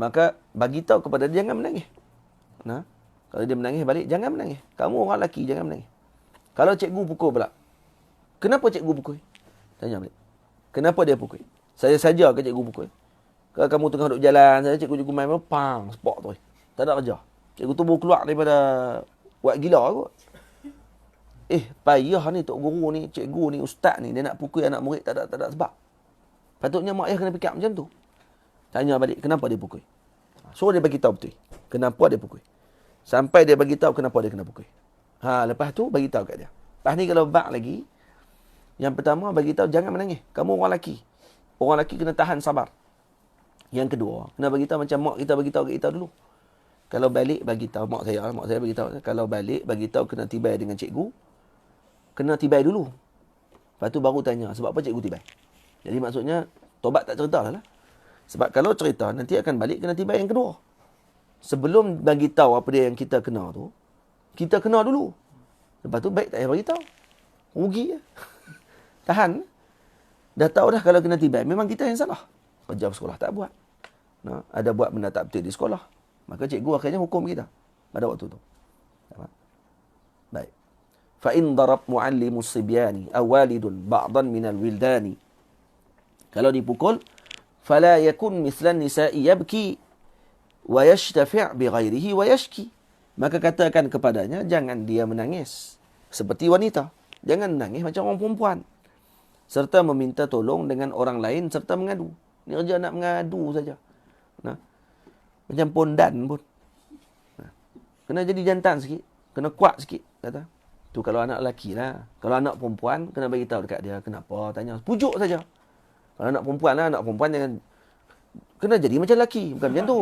maka bagi tahu kepada dia jangan menangis. Kalau dia menangis balik, jangan menangis. Kamu orang lelaki, jangan menangis. Kalau cikgu pukul pula, kenapa cikgu pukul? Tanya balik. Kenapa dia pukul? Saya saja ke cikgu pukul? Kalau kamu tengah duduk jalan, saya cikgu main pang, spot tu. Tak ada kerja. Cikgu tu baru keluar daripada buat gila kot. Payah ni tok guru ni, cikgu ni, ustaz ni, dia nak pukul anak murid tak ada sebab. Patutnya mak ayah kena fikir macam tu. Tanya balik, kenapa dia pukul? So dia bagi tahu betul. Kenapa dia pukul? Sampai dia bagi tahu kenapa dia kena pukul. Lepas tu bagi tahu kat dia. Lepas ni kalau bak lagi, yang pertama bagi tahu jangan menangis. Kamu orang lelaki. Orang lelaki kena tahan sabar. Yang kedua, kena bagi tahu macam mak kita bagi tahu kat kita dulu. Kalau balik bagi tahu mak saya bagi tahu, kalau balik bagi tahu kena tibai dengan cikgu. Kena tibai dulu. Lepas tu baru tanya sebab apa cikgu tibai. Jadi maksudnya tobat tak cerita lah. Sebab kalau cerita nanti akan balik kena tibai yang kedua. Sebelum bagi tahu apa dia yang kita kena tu, kita kena dulu. Lepas tu baik tak payah bagi tahu. Rugi je. Tahan. Dah tahu dah kalau kena tibai, memang kita yang salah. Kerja sekolah tak buat. Ada buat benda tak betul di sekolah. Maka cikgu akhirnya hukum kita pada waktu tu. Baik. Fa in darab muallimus sibyani aw walidun ba'dan minal wildani. Kalau dipukul, fala yakun mithlan nisa'i yabki wa yashtafi' bi ghairihi wa yashki. Maka katakan kepadanya jangan dia menangis seperti wanita. Jangan menangis macam orang perempuan. serta meminta tolong dengan orang lain serta mengadu. Ni kerja nak mengadu saja. Nah, macam pondan pun. Nah, kena jadi jantan sikit, kena kuat sikit kata. Tu kalau anak lelaki lah. Kalau anak perempuan kena bagi tahu dekat dia kenapa, tanya, pujuk saja. Kalau anak perempuan lah, anak perempuan jangan kena jadi macam lelaki, bukan macam tu.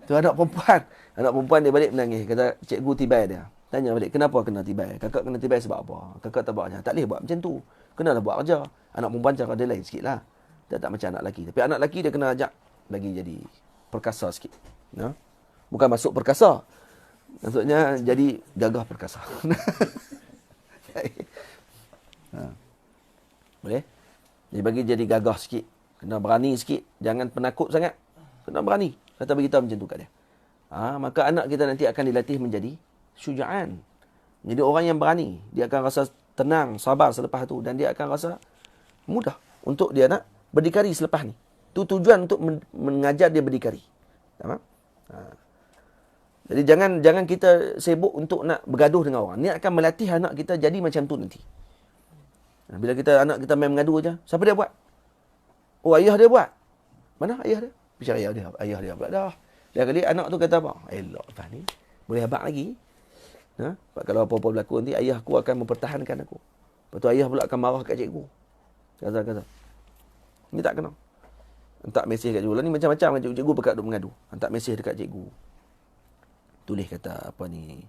Tu anak perempuan. Anak perempuan dia balik menangis, kata cikgu tibai dia. Tanya balik, kenapa kena tibai? Kakak kena tibai sebab apa? Kakak tak buatnya. Tak boleh buat macam tu. Kenalah buat kerja. Anak perempuan cara dia lain sikit lah. Dia tak macam anak lelaki. Tapi anak lelaki dia kena ajak lagi jadi perkasa sikit. Ya? Bukan masuk perkasa. Maksudnya jadi gagah perkasa. Boleh? Jadi bagi jadi gagah sikit. Kena berani sikit. Jangan penakut sangat. Kena berani. Kata beritahu macam tu kat dia. Maka anak kita nanti akan dilatih menjadi syuja'an. Jadi orang yang berani. Dia akan rasa tenang, sabar selepas tu. Dan dia akan rasa mudah untuk dia nak berdikari selepas ni. Itu tujuan untuk mengajar dia berdikari. Faham? Jadi jangan kita sibuk untuk nak bergaduh dengan orang. Ni akan melatih anak kita jadi macam tu nanti. Bila anak kita main mengadu aja, siapa dia buat? Oh, ayah dia buat. Mana ayah dia? Bicara ayah dia pula dah. Dia kali anak tu kata apa? Elok lepas ni. Boleh habaq lagi. Sebab kalau apa-apa berlaku nanti, ayah aku akan mempertahankan aku. Lepas tu ayah pula akan marah kat cikgu. Kata. Ni tak kena. Hantar mesej kat cikgu. Ni macam-macam kan cikgu berkat duk mengadu. Hantar mesej dekat cikgu. Tulis kata apa ni.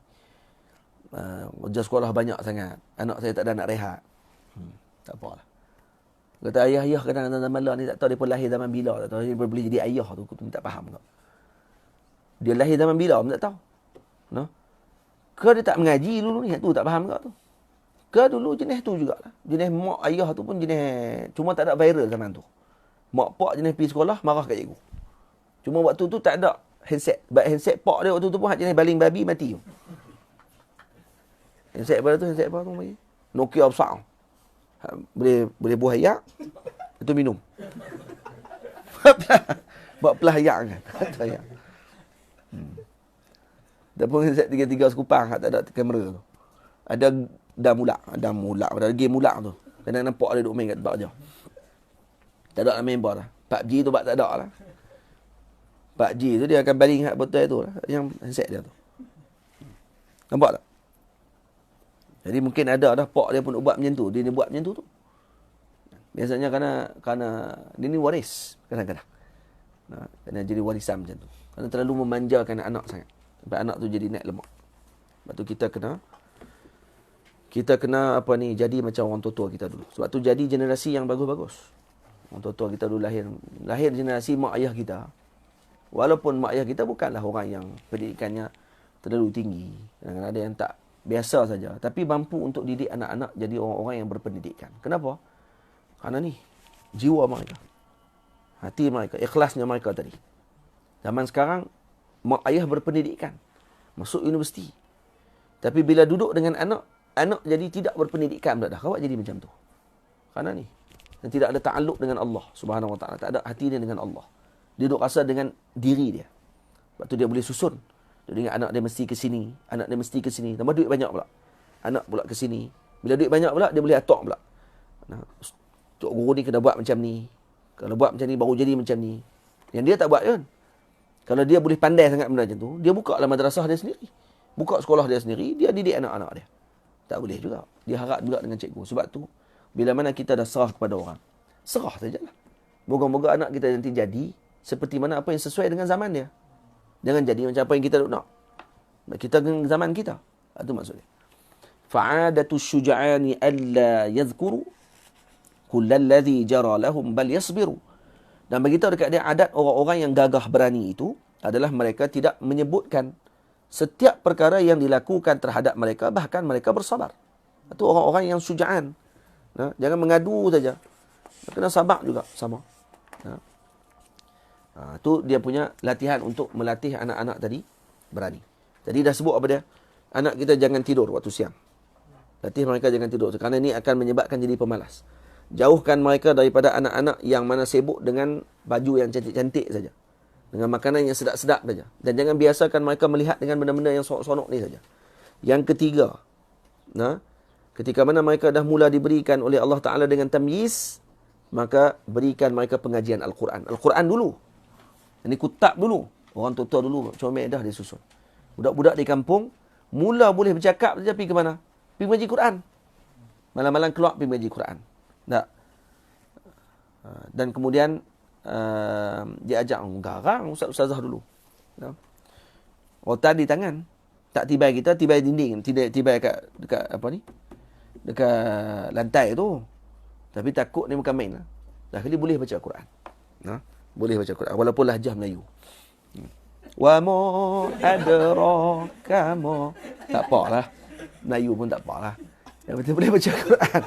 Kerja sekolah banyak sangat. Anak saya tak ada nak rehat. Tak apalah. Kata ayah kadang-kadang zaman lah ni tak tahu dia pun lahir zaman bila. Tak tahu dia boleh jadi ayah tu. Aku tu tak faham tak. Dia lahir zaman bila pun tak tahu. No? Ke dia tak mengaji dulu ni? Tu tak faham tak tu. Ke dulu jenis tu jugalah. Jenis mak ayah tu pun jenis. Cuma tak ada viral zaman tu. Mak pak jenis pergi sekolah marah kat cikgu. Cuma waktu tu tak ada handset. Sebab handset pak dia waktu tu pun jenis baling babi mati tu. Handset apa tu? Handset apa tu? Nokia besar. Boleh buah ayak. Itu minum. Buat pelah ayak kan. Ayak. Dah pun handset 3 sekupang. Tak ada kamera tu. Ada dam ulak. Ada game ulak tu. Kadang nampak dia duduk main kat tempat je. Tak ada nak main ball lah. PUBG tu tak ada lah. PUBG tu dia akan baling hak botol tu lah. Yang handset dia tu. Nampak tak? Jadi mungkin ada dah pak dia pun buat macam tu. Dia buat macam tu. Biasanya kerana dia ni waris kadang-kadang. Kena jadi warisan macam tu. Kerana terlalu memanjakan anak sangat. Sampai anak tu jadi naik lemak. Sebab tu kita kena apa ni, jadi macam orang tua kita dulu. Sebab tu jadi generasi yang bagus-bagus. Orang tua kita dulu lahir generasi mak ayah kita. Walaupun mak ayah kita bukanlah orang yang pendidikannya terlalu tinggi. Kadang-kadang ada yang tak biasa saja. Tapi mampu untuk didik anak-anak jadi orang-orang yang berpendidikan. Kenapa? Kerana ni, jiwa mereka. Hati mereka, ikhlasnya mereka tadi. Zaman sekarang, mak ayah berpendidikan. Masuk universiti. Tapi bila duduk dengan anak jadi tidak berpendidikan pula dah. Kau jadi macam tu. Kerana ni. Dan tidak ada ta'alluq dengan Allah Subhanahu Wa Taala. Tak ada hati dia dengan Allah. Dia duduk rasa dengan diri dia. Sebab tu dia boleh susun. Dia ingat anak dia mesti ke sini. Anak dia mesti ke sini. Tambah duit banyak pula. Anak pula ke sini. Bila duit banyak pula, dia boleh atok pula. Tok guru ni kena buat macam ni. Kalau buat macam ni, baru jadi macam ni. Yang dia tak buat kan. Kalau dia boleh pandai sangat benda macam tu, dia buka lah madrasah dia sendiri. Buka sekolah dia sendiri, dia didik anak-anak dia. Tak boleh juga. Dia harap juga dengan cikgu. Sebab tu, bila mana kita dah serah kepada orang, serah sajalah. Moga-moga anak kita nanti jadi seperti mana apa yang sesuai dengan zaman dia. Jangan jadi macam apa yang kita nak. Kita dengan zaman kita. Itu maksudnya. Fa'adatu syuja'ani alla yadhkuru kullalladhi jara lahum bal yasbiru. Dan beritahu dekat dia, adat orang-orang yang gagah berani itu adalah mereka tidak menyebutkan setiap perkara yang dilakukan terhadap mereka, bahkan mereka bersabar. Itu orang-orang yang syuja'an. Jangan mengadu saja. Kena sabar juga sama. Itu dia punya latihan untuk melatih anak-anak tadi berani. Tadi dah sebut apa dia? Anak kita jangan tidur waktu siang. Latih mereka jangan tidur. Kerana ini akan menyebabkan jadi pemalas. Jauhkan mereka daripada anak-anak yang mana sibuk dengan baju yang cantik-cantik saja. Dengan makanan yang sedap-sedap saja. Dan jangan biasakan mereka melihat dengan benda-benda yang sonok-sonok ni saja. Yang ketiga, Ketika mana mereka dah mula diberikan oleh Allah Ta'ala dengan tamyiz, maka berikan mereka pengajian Al-Quran. Al-Quran dulu. Ini kutab dulu. Orang tua-tua dulu comel dah dia susun. Budak-budak di kampung mula boleh bercakap saja pergi ke mana? Pergi mengaji Quran. Malam-malam keluar pergi mengaji Quran. Tak. Dan kemudian dia ajak garang ustazah dulu. Rotan di tangan. Tak tibai kita, tibai dinding, tibai dekat apa ni? Dekat lantai tu. Tapi takut ni bukan main lah. Dah kali boleh baca Quran. Boleh baca Quran walaupun lahjah Melayu. Wa ma adraka ma. Tak apalah. Melayu pun tak apalah. Yang penting boleh baca Quran.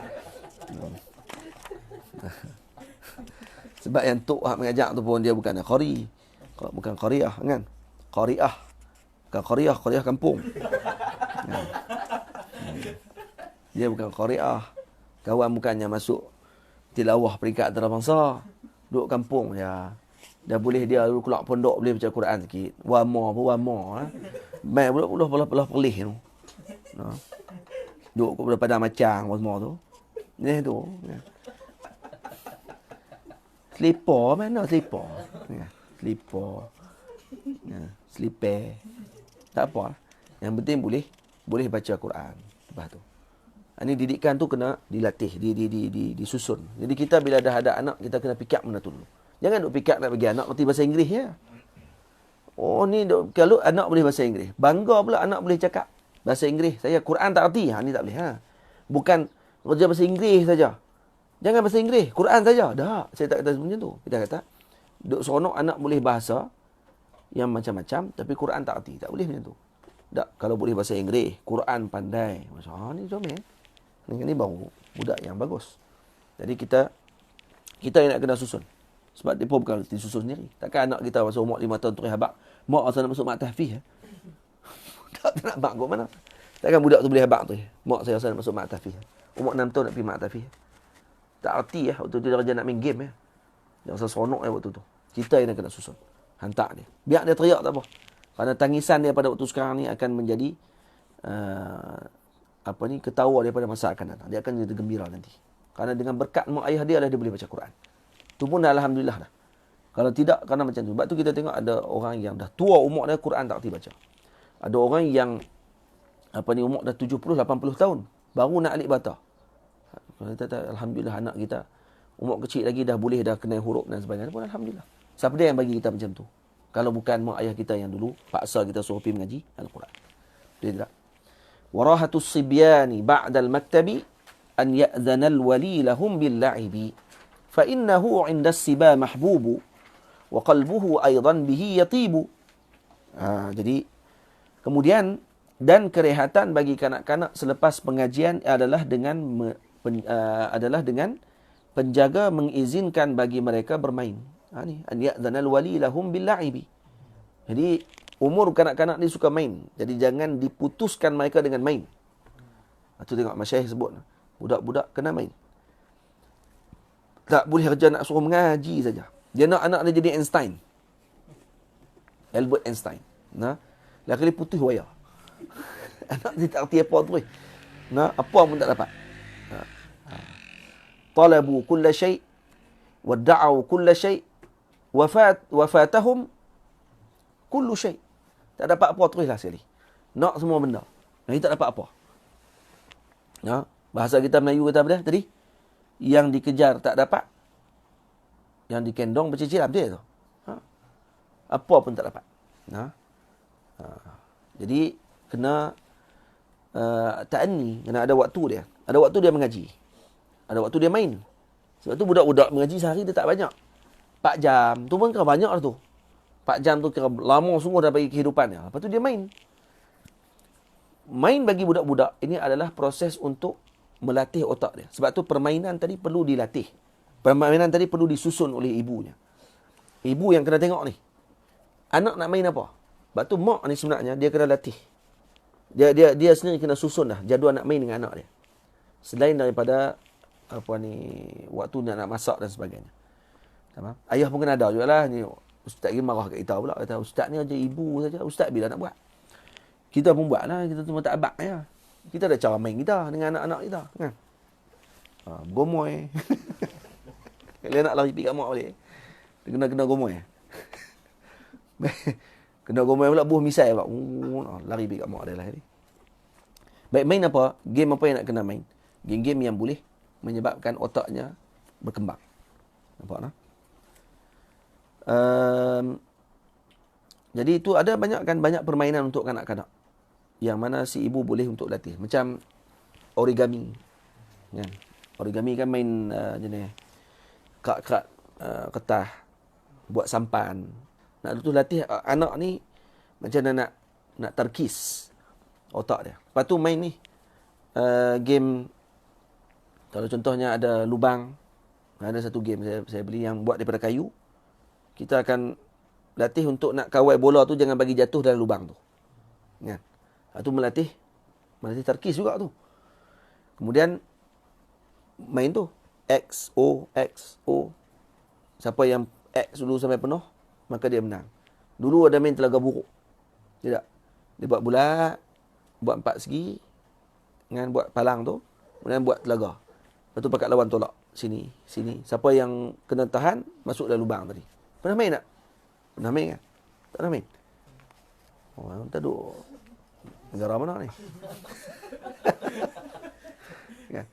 Sebab yang tok hak mengajak tu pun dia bukan qari. Bukan qariah kan? Qariah. Bukan qariah kampung. Dia bukan qariah. Kawan bukannya masuk tilawah peringkat antarabangsa. Duduk kampung ya. Dah boleh dia dulu keluar pondok boleh baca Quran sikit. Wama apa wama. Mai pula pelih tu. Duduk pada macang semua tu. Ni tu. Selipar mana selipar? Selipar. Selipar. Tak apa. Yang penting boleh baca Quran. Lepas tu. Ini didikan tu kena dilatih, disusun. Jadi kita bila dah ada anak, kita kena pick up benda tu dulu. Jangan duk pick up nak bagi anak ngerti bahasa Inggeris ya. Oh ni kalau anak boleh bahasa Inggeris, bangga pula anak boleh cakap bahasa Inggeris. Saya Quran tak erti. Ni tak boleh Bukan kerja bahasa Inggeris saja. Jangan bahasa Inggeris, Quran saja. Dah, saya tak kata macam tu. Kita kata duk seronok anak boleh bahasa yang macam-macam tapi Quran tak erti. Tak boleh macam tu. Tak, kalau boleh bahasa Inggeris, Quran pandai. Macam ni comel. Ini baru budak yang bagus. Jadi kita yang nak kena susun. Sebab dia pun bukan disusun sendiri. Takkan anak kita masa umur 5 tahun terus habaq. Mak asal nak masuk mak tahfiz. Tak nak habaq kot mana. Takkan budak tu boleh habaq tu. Mak saya asal nak masuk mak tahfiz. Umur 6 tahun nak pergi mak tahfiz. Tak arti waktu tu dia kerja nak main game Dia rasa seronok waktu tu. Kita yang nak kena susun. Hantar dia. Biar dia teriak tak apa. Kerana tangisan dia pada waktu sekarang ni akan menjadi ketawa daripada masa akan datang. Dia akan jadi gembira nanti. Kerana dengan berkat mak ayah dia lah dia boleh baca Quran. Itu pun dah alhamdulillah dah. Kalau tidak, kerana macam tu. Sebab tu kita tengok ada orang yang dah tua umur dia Quran tak erti baca. Ada orang yang umur dah 70, 80 tahun baru nak alif bata. Alhamdulillah anak kita umur kecil lagi dah boleh dah kenal huruf dan sebagainya pun alhamdulillah. Siapa dia yang bagi kita macam tu? Kalau bukan mak ayah kita yang dulu paksa kita suruh pergi mengaji Al-Quran. Dia tidak. Warahatus sibyani ba'dal maktabi an ya'dhana al-wali lahum bil-la'ibi fa innahu 'inda as-siba mahbubu wa qalbuhu aidan bihi yatibu. Jadi kemudian dan kerehatan bagi kanak-kanak selepas pengajian adalah dengan penjaga mengizinkan bagi mereka bermain. Ni an ya'dhana al-wali lahum bil-la'ibi. Jadi umur kanak-kanak ni suka main. Jadi jangan diputuskan mereka dengan main. Itu tengok masyayikh sebut. Budak-budak kena main. Tak boleh kerja nak suruh mengaji saja. Dia nak anak dia jadi Einstein. Albert Einstein. Lagi dia putih wayar. Anak dia tak erti apa tu. Apa pun tak dapat. Talabu kulla syai' wa da'u kulla syai' wafatahum kullu syai'. Tak dapat apa teruslah sekali. Nak semua benda. Dia tak dapat apa. Bahasa kita Melayu kata apa dia tadi? Yang dikejar tak dapat. Yang dikendong bercicil betul tu. Apa pun tak dapat. Jadi kena ta'anni, kena ada waktu dia. Ada waktu dia mengaji. Ada waktu dia main. Sebab tu budak-budak mengaji sehari dia tak banyak. 4 jam. Tu pun kira banyak lah tu. 4 jam tu kira lama sungguh dah bagi kehidupannya. Lepas tu dia main. Main bagi budak-budak ini adalah proses untuk melatih otak dia. Sebab tu permainan tadi perlu dilatih. Permainan tadi perlu disusun oleh ibunya. Ibu yang kena tengok ni. Anak nak main apa? Sebab tu mak ni sebenarnya dia kena latih. Dia sendiri kena susun dah jadual nak main dengan anak dia. Selain daripada waktu nak masak dan sebagainya. Tamam? Ayah pun kena ada jugalah ni. Ustaz lagi marah kat kita pula. Kata ustaz ni aja ibu saja. Ustaz bila nak buat? Kita pun buat lah. Kita cuma tak abak ya. Kita ada cara main kita dengan anak-anak kita, kan? Gomoy. Dia nak lari pergi kat mak balik. Dia kena gomoy. Kena gomoy pula buah misai pula. Lari pergi kat mak dia lah ni. Baik, main apa? Game apa yang nak kena main? Game-game yang boleh menyebabkan otaknya berkembang. Nampak tak? Jadi itu ada banyak permainan untuk kanak-kanak. Yang mana si ibu boleh untuk latih. Macam origami. Kan? Origami kan main jenis kak-kak kertas. Buat sampan. Nak tu latih anak ni macam mana nak terkis otak dia. Lepas tu main ni game, kalau contohnya ada lubang, ada satu game saya beli yang buat daripada kayu. Kita akan latih untuk nak kawal bola tu jangan bagi jatuh dalam lubang tu. Kan? Itu melatih terkis juga tu. Kemudian main tu X O. Siapa yang X dulu sampai penuh, maka dia menang. Dulu ada main telaga buruk. Tidak. Dia buat bulat, buat 4 segi, dengan buat palang tu, kemudian buat telaga. Lepas tu pakat lawan tolak. Sini. Siapa yang kena tahan, masuk dalam lubang tadi. Pernah main tak? Pernah main kan? Tak pernah main? Tak duk. Negara mana ni? Kan?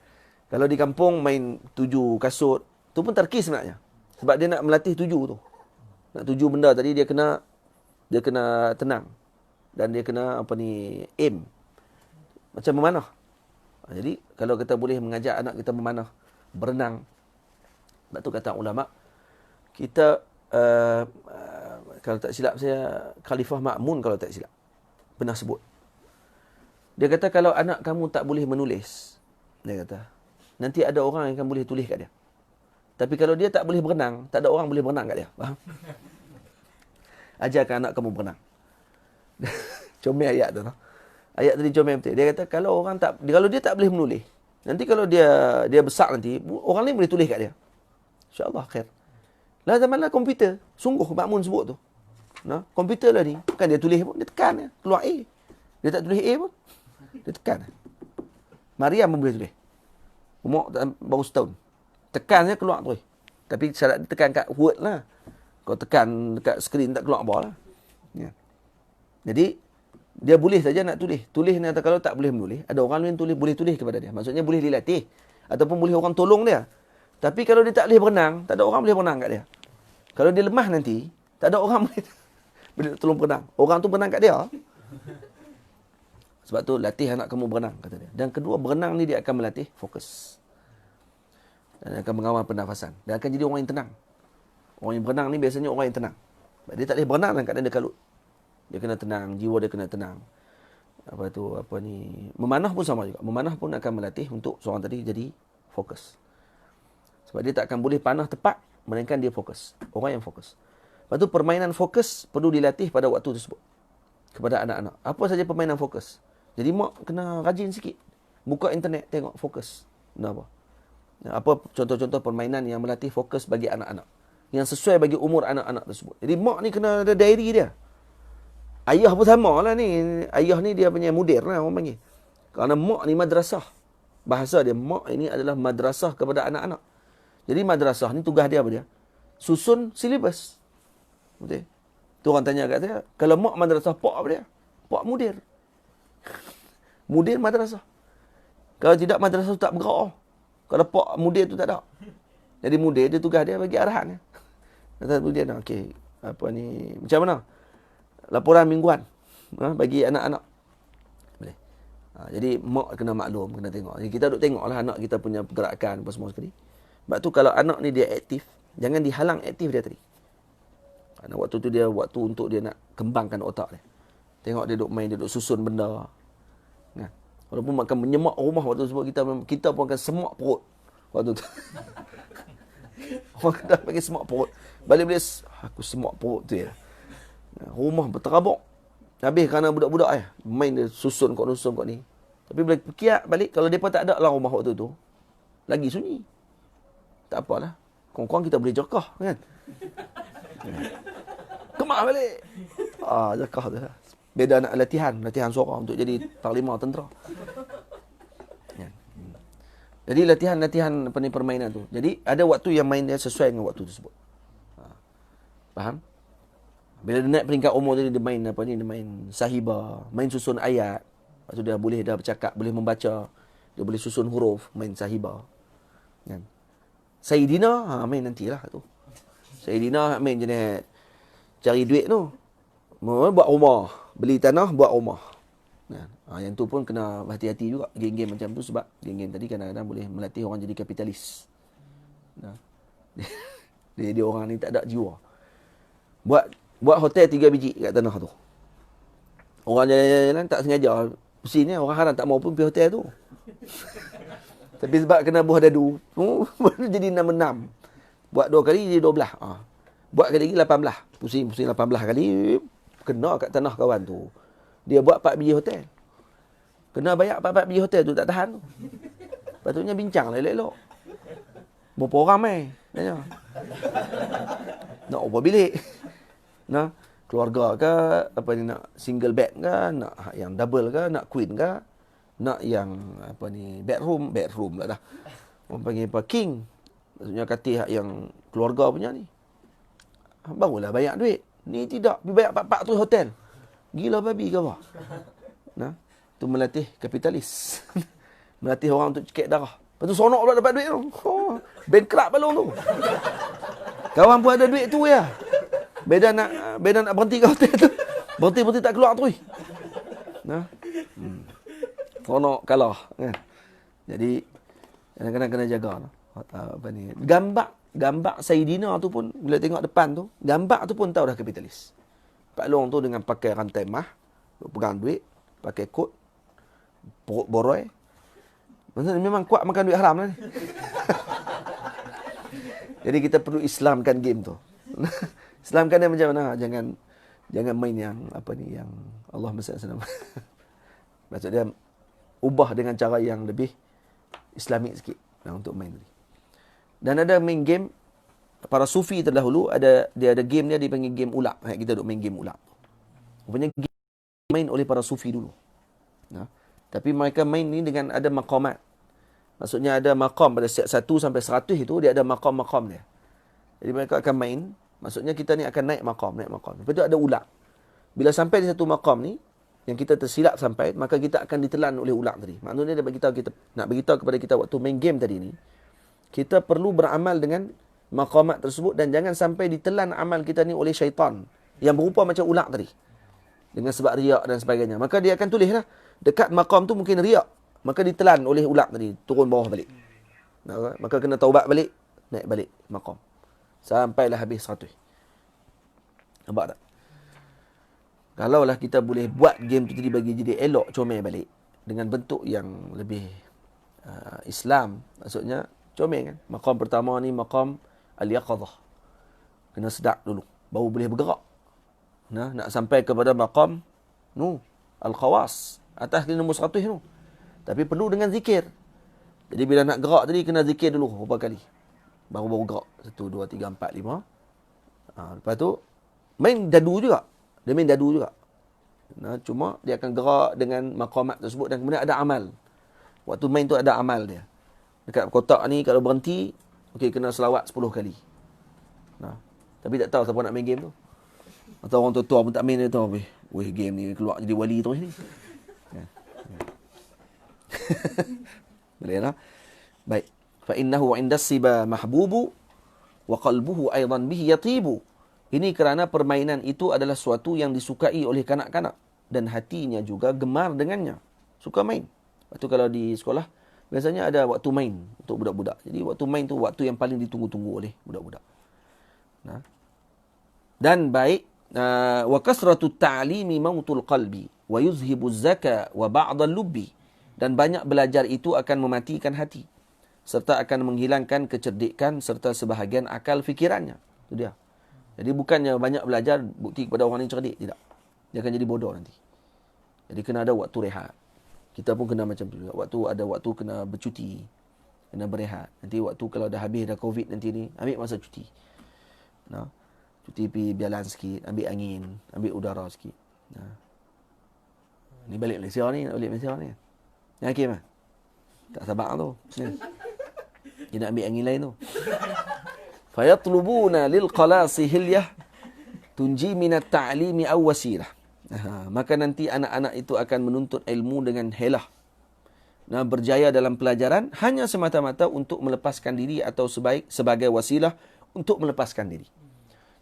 Kalau di kampung main 7 kasut, tu pun terkis sebenarnya. Sebab dia nak melatih 7 tu. Nak 7 benda tadi dia kena tenang. Dan dia kena aim. Macam memanah. Jadi kalau kita boleh mengajak anak kita memanah, berenang. Sebab tu kata ulama, kita kalau tak silap saya, Khalifah Ma'mun kalau tak silap pernah sebut. Dia kata kalau anak kamu tak boleh menulis, dia kata, nanti ada orang yang akan boleh tulis kat dia. Tapi kalau dia tak boleh berenang, tak ada orang boleh berenang kat dia. Faham? Ajarkan anak kamu berenang. Comel ayat tu. Ayat tadi comel betul. Dia kata kalau dia tak boleh menulis, nanti kalau dia besar nanti, orang lain boleh tulis kat dia. InsyaAllah khair. Lah zaman lah komputer. Sungguh Makmun sebut tu. Nah, komputer lah ni. Bukan dia tulis pun. Dia tekan. Keluar A. Dia tak tulis A pun. Dia tekan. Maryam pun boleh tulis. Umur baru setahun. Tekan je keluar tu. Tapi syarat dia tekan kat word lah. Kalau tekan dekat skrin tak keluar apa lah. Ya. Jadi, dia boleh saja nak tulis. Tulis ni kalau tak boleh menulis, ada orang lain boleh tulis kepada dia. Maksudnya boleh dilatih. Ataupun boleh orang tolong dia. Tapi kalau dia tak boleh berenang, tak ada orang boleh berenang kat dia. Kalau dia lemah nanti, tak ada orang boleh tolong berenang. Orang tu berenang kat dia. Sebab tu latih anak kamu berenang, kata dia. Dan kedua, berenang ni dia akan melatih fokus. Dan akan mengawal pernafasan. Dan akan jadi orang yang tenang. Orang yang berenang ni biasanya orang yang tenang. Sebab dia tak boleh berenang dalam keadaan dia kalut. Dia kena tenang, jiwa dia kena tenang. Memanah pun sama juga. Memanah pun akan melatih untuk seorang tadi jadi fokus. Sebab dia tak akan boleh panah tepat, melainkan dia fokus. Orang yang fokus. Lepas tu permainan fokus perlu dilatih pada waktu tersebut. Kepada anak-anak. Apa saja permainan fokus. Jadi mak kena rajin sikit. Buka internet, tengok fokus. Kenapa? Apa contoh-contoh permainan yang melatih fokus bagi anak-anak. Yang sesuai bagi umur anak-anak tersebut. Jadi mak ni kena ada diary dia. Ayah pun sama lah ni. Ayah ni dia punya mudir lah orang panggil. Kerana mak ni madrasah. Bahasa dia, mak ini adalah madrasah kepada anak-anak. Jadi madrasah ni tugas dia apa dia? Susun silibus. Betul? Tu orang tanya kat saya, kalau mak madrasah, pak apa dia? Pak mudir. Mudir madrasah. Kalau tidak madrasah tu tak bergerak. Kalau pak mudir tu tak ada. Jadi mudir dia tugas dia bagi arahan. Kata mudir nak, okey, macam mana? Laporan mingguan bagi anak-anak. Boleh. Jadi mak kena maklum, kena tengok. Jadi kita duk tengoklah anak kita punya pergerakan apa semua sekali. Sebab tu kalau anak ni dia aktif, jangan dihalang aktif dia tadi. Karena waktu tu dia waktu untuk dia nak kembangkan otak dia. Tengok dia duk main, dia duk susun benda. Kan? Walaupun makan menyemak rumah waktu tersebut, kita pun akan semak perut waktu tu. Orang kena panggil semak perut. Balik aku semak perut tu ya. Rumah berterabak. Habis kerana budak-budak main dia susun kok ni. Tapi bila kiat balik, kalau mereka tak ada lah rumah waktu tu, lagi sunyi. Tak apalah. Kurang-kurang kita boleh jerkah kan. Kemak balik. Jerkah tu lah. Beda nak latihan suara untuk jadi panglima tentera. Jadi latihan apa ni permainan tu. Jadi ada waktu yang main dia sesuai dengan waktu tersebut. Faham? Bila dia naik peringkat umur tadi dia main apa ni, dia main sahiba, main susun ayat. Lepas tu dia boleh dah bercakap, boleh membaca, dia boleh susun huruf, main sahiba. Kan? Sayyidina main nantilah tu. Sayyidina main jenis cari duit tu. Buat rumah, beli tanah, buat rumah. Yang tu pun kena hati-hati juga game-game macam tu, sebab game-game tadi kadang-kadang boleh melatih orang jadi kapitalis. Dia orang ni tak ada jiwa. Buat hotel 3 biji kat tanah tu. Orang jalan-jalan tak sengaja. Mestinya orang haram tak mau pun pergi hotel tu. Tapi sebab kena buah dadu, jadi 6. Buat 2 kali jadi 12. Buat kali lagi 18. Pusing 18 kali, kena kat tanah kawan tu. Dia buat 4 biji hotel. Kena bayar 4 biji hotel tu, tak tahan tu. Patutnya bincang lah elok-elok. Berapa orang mai? Tanya. Nak berapa bilik? Nah, keluarga ke, apa ni, nak single bed ke, nak yang double ke, nak queen ke, nak yang apa ni, bedroom lah dah. Orang panggil apa, king. Maksudnya katil yang keluarga punya ni. Barulah banyak duit. Ni tidak, pergi bayar 4 tu hotel. Gila babi ke apa? Nah, tu melatih kapitalis. Melatih orang untuk cekik darah. Lepas tu sonok pula dapat duit tu. Bankrupt balong tu. Kawan pun ada duit tu ya. Beda nak berhenti kat hotel tu. Berhenti tak keluar tu. Nah. Sonok kalah kan. Jadi kadang-kadang kena jaga apa ni. Gambar Sayyidina tu pun bila tengok depan tu, gambar tu pun tahu dah kapitalis. Pak Long tu dengan pakai rantai mah, pegang duit, pakai kod, perut boroi. Maksudnya memang kuat makan duit haram lah ni. Jadi kita perlu Islamkan game tu. Islamkan dia macam mana? Jangan main yang apa ni, yang Allah SWT. Maksud dia ubah dengan cara yang lebih Islamik sikit untuk main tadi. Dan ada main game para sufi terdahulu, dia ada game dia dipanggil game ulak. Kita duk main game ulak. Rupanya game main oleh para sufi dulu. Tapi mereka main ni dengan ada maqamat. Maksudnya ada maqam pada 1 sampai 100 itu dia ada maqam-maqam dia. Jadi mereka akan main, maksudnya kita ni akan naik maqam. Lepas tu ada ulak. Bila sampai di satu maqam ni yang kita tersilap sampai, maka kita akan ditelan oleh ulak tadi. Maksudnya dia nak beritahu kepada kita waktu main game tadi ni, kita perlu beramal dengan maqamat tersebut dan jangan sampai ditelan amal kita ni oleh syaitan yang berupa macam ulak tadi. Dengan sebab riak dan sebagainya. Maka dia akan tulislah dekat maqam tu mungkin riak. Maka ditelan oleh ulak tadi, turun bawah balik. Maka kena taubat balik, naik balik maqam. Sampailah habis 100. Nampak tak? Kalaulah kita boleh buat game tu tadi bagi jadi elok, comel balik dengan bentuk yang lebih Islam, maksudnya comel kan. Maqam pertama ni maqam al-yaqadhah. Kena sedap dulu, baru boleh bergerak. Nak sampai kepada maqam al-khawas, atas nombor 100 tu. Tapi perlu dengan zikir. Jadi bila nak gerak tadi kena zikir dulu beberapa kali. Baru gerak. 1, 2, 3, 4, 5. Lepas tu main dadu juga. Dia main dadu juga. Cuma dia akan gerak dengan maqamat tersebut dan kemudian ada amal. Waktu main tu ada amal dia. Dekat kotak ni kalau berhenti, okey kena selawat 10 kali. Tapi tak tahu siapa nak main game tu. Atau orang tua-tua pun tak main dia tahu. Weh game ni keluar jadi wali terus ni. Boleh lah. Baik. Fa innahu 'indas siba mahbubu wa qalbuhu aidan bihi yatibu. Ini kerana permainan itu adalah suatu yang disukai oleh kanak-kanak dan hatinya juga gemar dengannya. Suka main. Lepas tu kalau di sekolah biasanya ada waktu main untuk budak-budak. Jadi waktu main tu waktu yang paling ditunggu-tunggu oleh budak-budak. Dan baik wa kasratu ta'limi mautul qalbi wa yuzhibu zaka wa ba'd al-lubbi. Dan banyak belajar itu akan mematikan hati serta akan menghilangkan kecerdikan serta sebahagian akal fikirannya. Itu dia. Jadi bukannya banyak belajar bukti kepada orang ni cerdik, tidak. Dia akan jadi bodoh nanti. Jadi kena ada waktu rehat. Kita pun kena macam tu juga. Ada waktu kena bercuti. Kena berehat. Nanti waktu kalau dah habis dah COVID nanti ni, ambil masa cuti. Cuti pergi berjalan sikit, ambil angin, ambil udara sikit. Ni balik Malaysia ni, nak balik Malaysia ni. Yang Hakim lah. Tak sabar tu. Dia nak ambil angin lain tu. Fayatlubuna lil qalasi hilyah tunji minat ta'limi aw wasilah. Maka nanti anak-anak itu akan menuntut ilmu dengan helah. Nah, berjaya dalam pelajaran hanya semata-mata untuk melepaskan diri atau sebagai wasilah untuk melepaskan diri.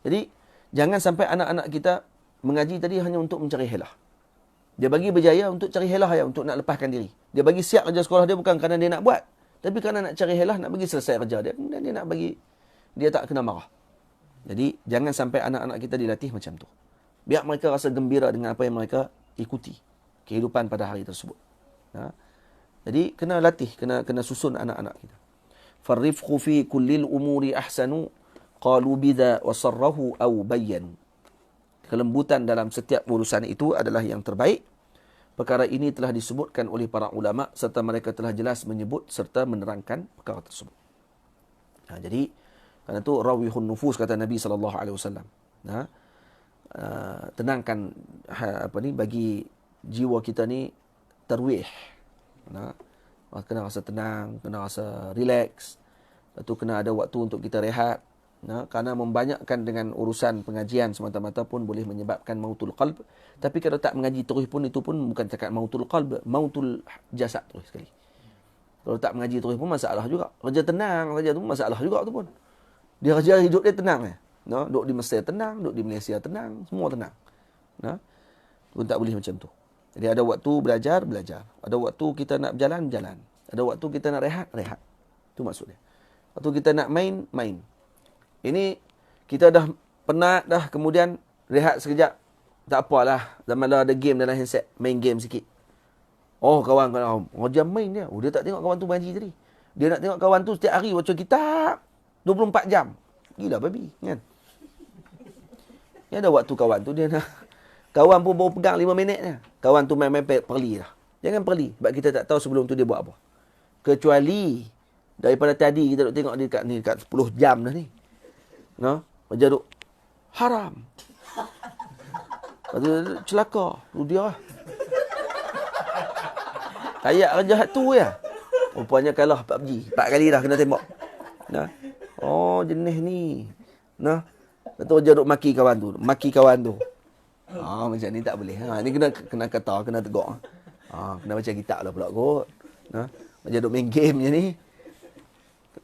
Jadi, jangan sampai anak-anak kita mengaji tadi hanya untuk mencari helah. Dia bagi berjaya untuk cari helah ya, untuk nak lepaskan diri. Dia bagi siap kerja sekolah dia bukan kerana dia nak buat, tapi kerana nak cari helah, nak bagi selesai kerja dia. Kemudian dia nak bagi, dia tak kena marah. Jadi, jangan sampai anak-anak kita dilatih macam tu. Biar mereka rasa gembira dengan apa yang mereka ikuti. Kehidupan pada hari tersebut. Jadi, kena latih, kena susun anak-anak kita. Farrifqu fi kullil umuri ahsanu qalu bidha wa sarrahu aw bayyan. Kelembutan dalam setiap urusan itu adalah yang terbaik. Perkara ini telah disebutkan oleh para ulama serta mereka telah jelas menyebut serta menerangkan perkara tersebut. Jadi, kerana itu rawihun nufus kata Nabi SAW. Tenangkan bagi jiwa kita ni tarwih. Kena rasa tenang, kena rasa relax. Lepas tu kena ada waktu untuk kita rehat. Kerana membanyakkan dengan urusan pengajian semata-mata pun boleh menyebabkan mautul qalb. Tapi kalau tak mengaji terus pun, itu pun bukan cakap mautul qalb, mautul jasad terus sekali. Kalau tak mengaji terus pun masalah juga. Kerja tenang saja tu masalah juga tu pun. Dia kerja hidup dia tenang. Duduk di Mesir tenang, duduk di Malaysia tenang, semua tenang. Pun tak boleh macam tu. Jadi ada waktu belajar. Ada waktu kita nak berjalan. Ada waktu kita nak rehat. Itu maksud dia. Waktu kita nak main. Ini kita dah penat dah, kemudian rehat sekejap. Tak apalah, zaman dah ada game dalam handset, main game sikit. Oh, kawan-kawan, jam main dia. Dia tak tengok kawan tu mengaji tadi. Dia nak tengok kawan tu setiap hari baca kitab 24 jam. Gila babi, kan? Dia ada waktu kawan tu dia nak. Kawan pun baru pegang 5 minit je. Kawan tu main-main perli dah. Jangan perli. Sebab kita tak tahu sebelum tu dia buat apa. Kecuali daripada tadi kita duk tengok dia dekat 10 jam dah ni. Macam duk haram. Lepas tu celaka. Tu dia lah. Kayak kerja tu ya. Rupanya kalah PUBG. 4 kali dah kena tembak. Oh, jenis ni. Lepas tu dia duk maki kawan tu. Macam ni tak boleh. Ni kena kata, kena tegur. Kena baca kitab lah pula kot. Macam duk main game je ni.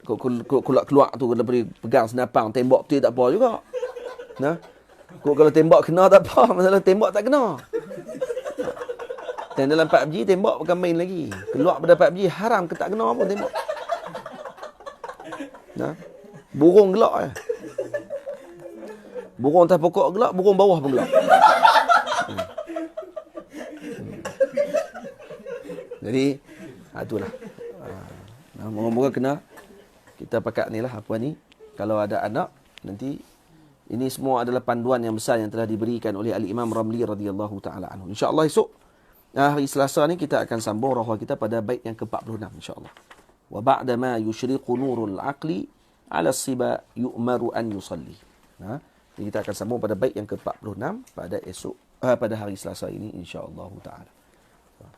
Keluar tu kena pegang senapang, tembak betul tak apa juga. Kalau tembak kena tak apa, masalah tembak tak kena. Dan dalam PUBG tembak bukan main lagi. Keluar pada PUBG haram ke tak kena pun tembak. Burung gelak je. Burung atas pokok gelak, burung bawah pun gelak. Jadi, itulah. Moga-moga kena kita pakat ni lah apa ni. Kalau ada anak, nanti ini semua adalah panduan yang besar yang telah diberikan oleh Al-Imam Ramli radhiyallahu ta'ala anhu. InsyaAllah esok, hari Selasa ni kita akan sambung rahwah kita pada bait yang ke-46 insyaAllah. Wa ba'da ma yushriqu nurul aqli ala siba yu'maru an yusalli. Jadi kita akan sambung pada bait yang ke-46 pada esok, pada hari Selasa ini insyaAllah ta'ala.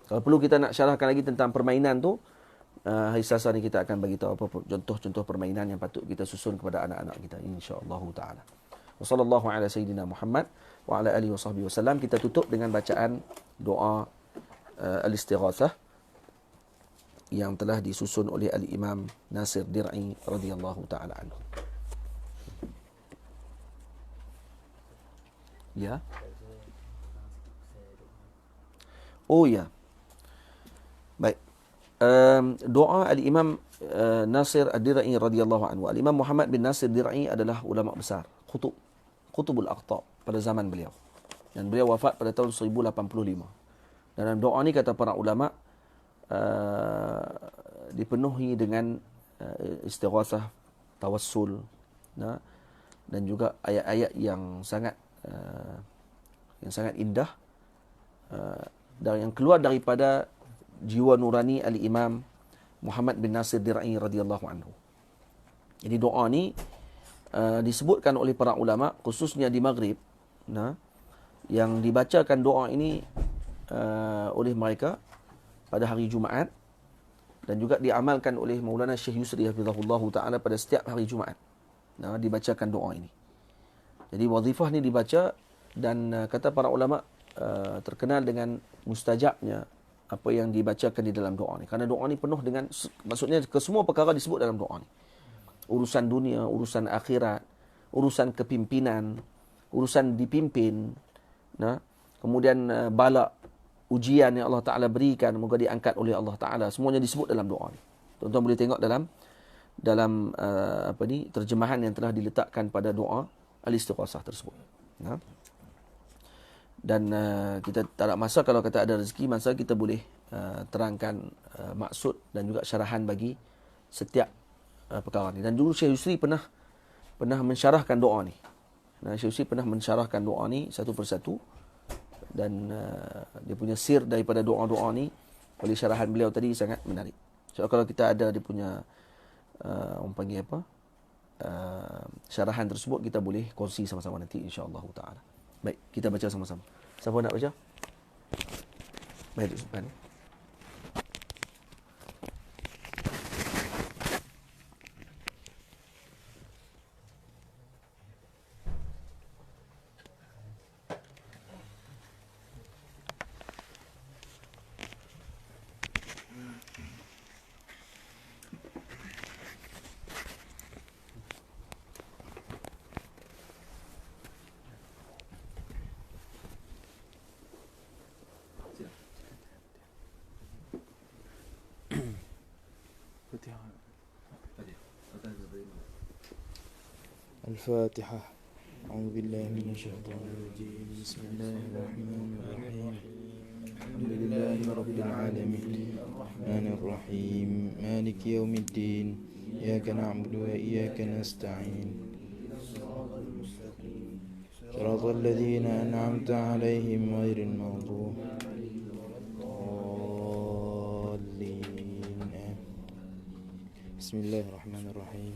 Kalau perlu kita nak syarahkan lagi tentang permainan tu, hari Selasa ni kita akan bagi tahu apa contoh-contoh permainan yang patut kita susun kepada anak-anak kita insya-Allah taala. Wa sallallahu ala sayidina Muhammad wa ala alihi wasahbihi wasallam. Kita tutup dengan bacaan doa al-istighatsah yang telah disusun oleh Al-Imam Nasir Dir'i radhiyallahu taala anhu. Ya. Oh ya. Baik. Doa Al-Imam Nasir Ad-Dir'i radhiyallahu anhu. Al-Imam Muhammad bin Nasir Dir'i adalah ulama besar, Qutubul Aqtab pada zaman beliau. Dan beliau wafat pada tahun 1085. Dalam doa ni kata para ulama dipenuhi dengan istighatsah, tawassul, dan juga ayat-ayat yang sangat indah dan yang keluar daripada jiwa nurani Al-Imam Muhammad bin Nasir Dir'i radhiyallahu anhu. Jadi doa ni disebutkan oleh para ulama khususnya di Maghrib, yang dibacakan doa ini oleh mereka pada hari Jumaat dan juga diamalkan oleh Maulana Syekh Yusri hafizahullahu taala pada setiap hari Jumaat. Dibacakan doa ini. Jadi wazifah ni dibaca, dan kata para ulama terkenal dengan mustajabnya apa yang dibacakan di dalam doa ni. Kerana doa ni penuh dengan, maksudnya kesemua perkara disebut dalam doa ni. Urusan dunia, urusan akhirat, urusan kepimpinan, urusan dipimpin, kemudian bala, ujian yang Allah Ta'ala berikan, moga diangkat oleh Allah Ta'ala. Semuanya disebut dalam doa ni. Tuan-tuan boleh tengok dalam terjemahan yang telah diletakkan pada doa al-istighasah tersebut. Dan kita tak ada masa, kalau kata ada rezeki masa, kita boleh terangkan maksud dan juga syarahan bagi setiap perkara ni. Dan dulu Syekh Yusri pernah mensyarahkan doa ni. Syekh Yusri pernah mensyarahkan doa ni satu persatu, dan dia punya sir daripada doa-doa ni oleh syarahan beliau tadi sangat menarik. So kalau kita ada dia punya orang panggil syarahan tersebut, kita boleh kongsi sama-sama nanti insya-Allah taala. Baik, kita baca sama-sama. Siapa nak baca? Baik, Subhan. الفاتحة. أعوذ بالله من الشيطان الرجيم. بسم الله الرحمن الرحيم. الحمد لله رب العالمين الرحمن الرحيم مالك يوم الدين إياك نعبد وإياك نستعين صراط الذين أنعمت عليهم غير المغضوب الضالين. بسم الله الرحمن الرحيم.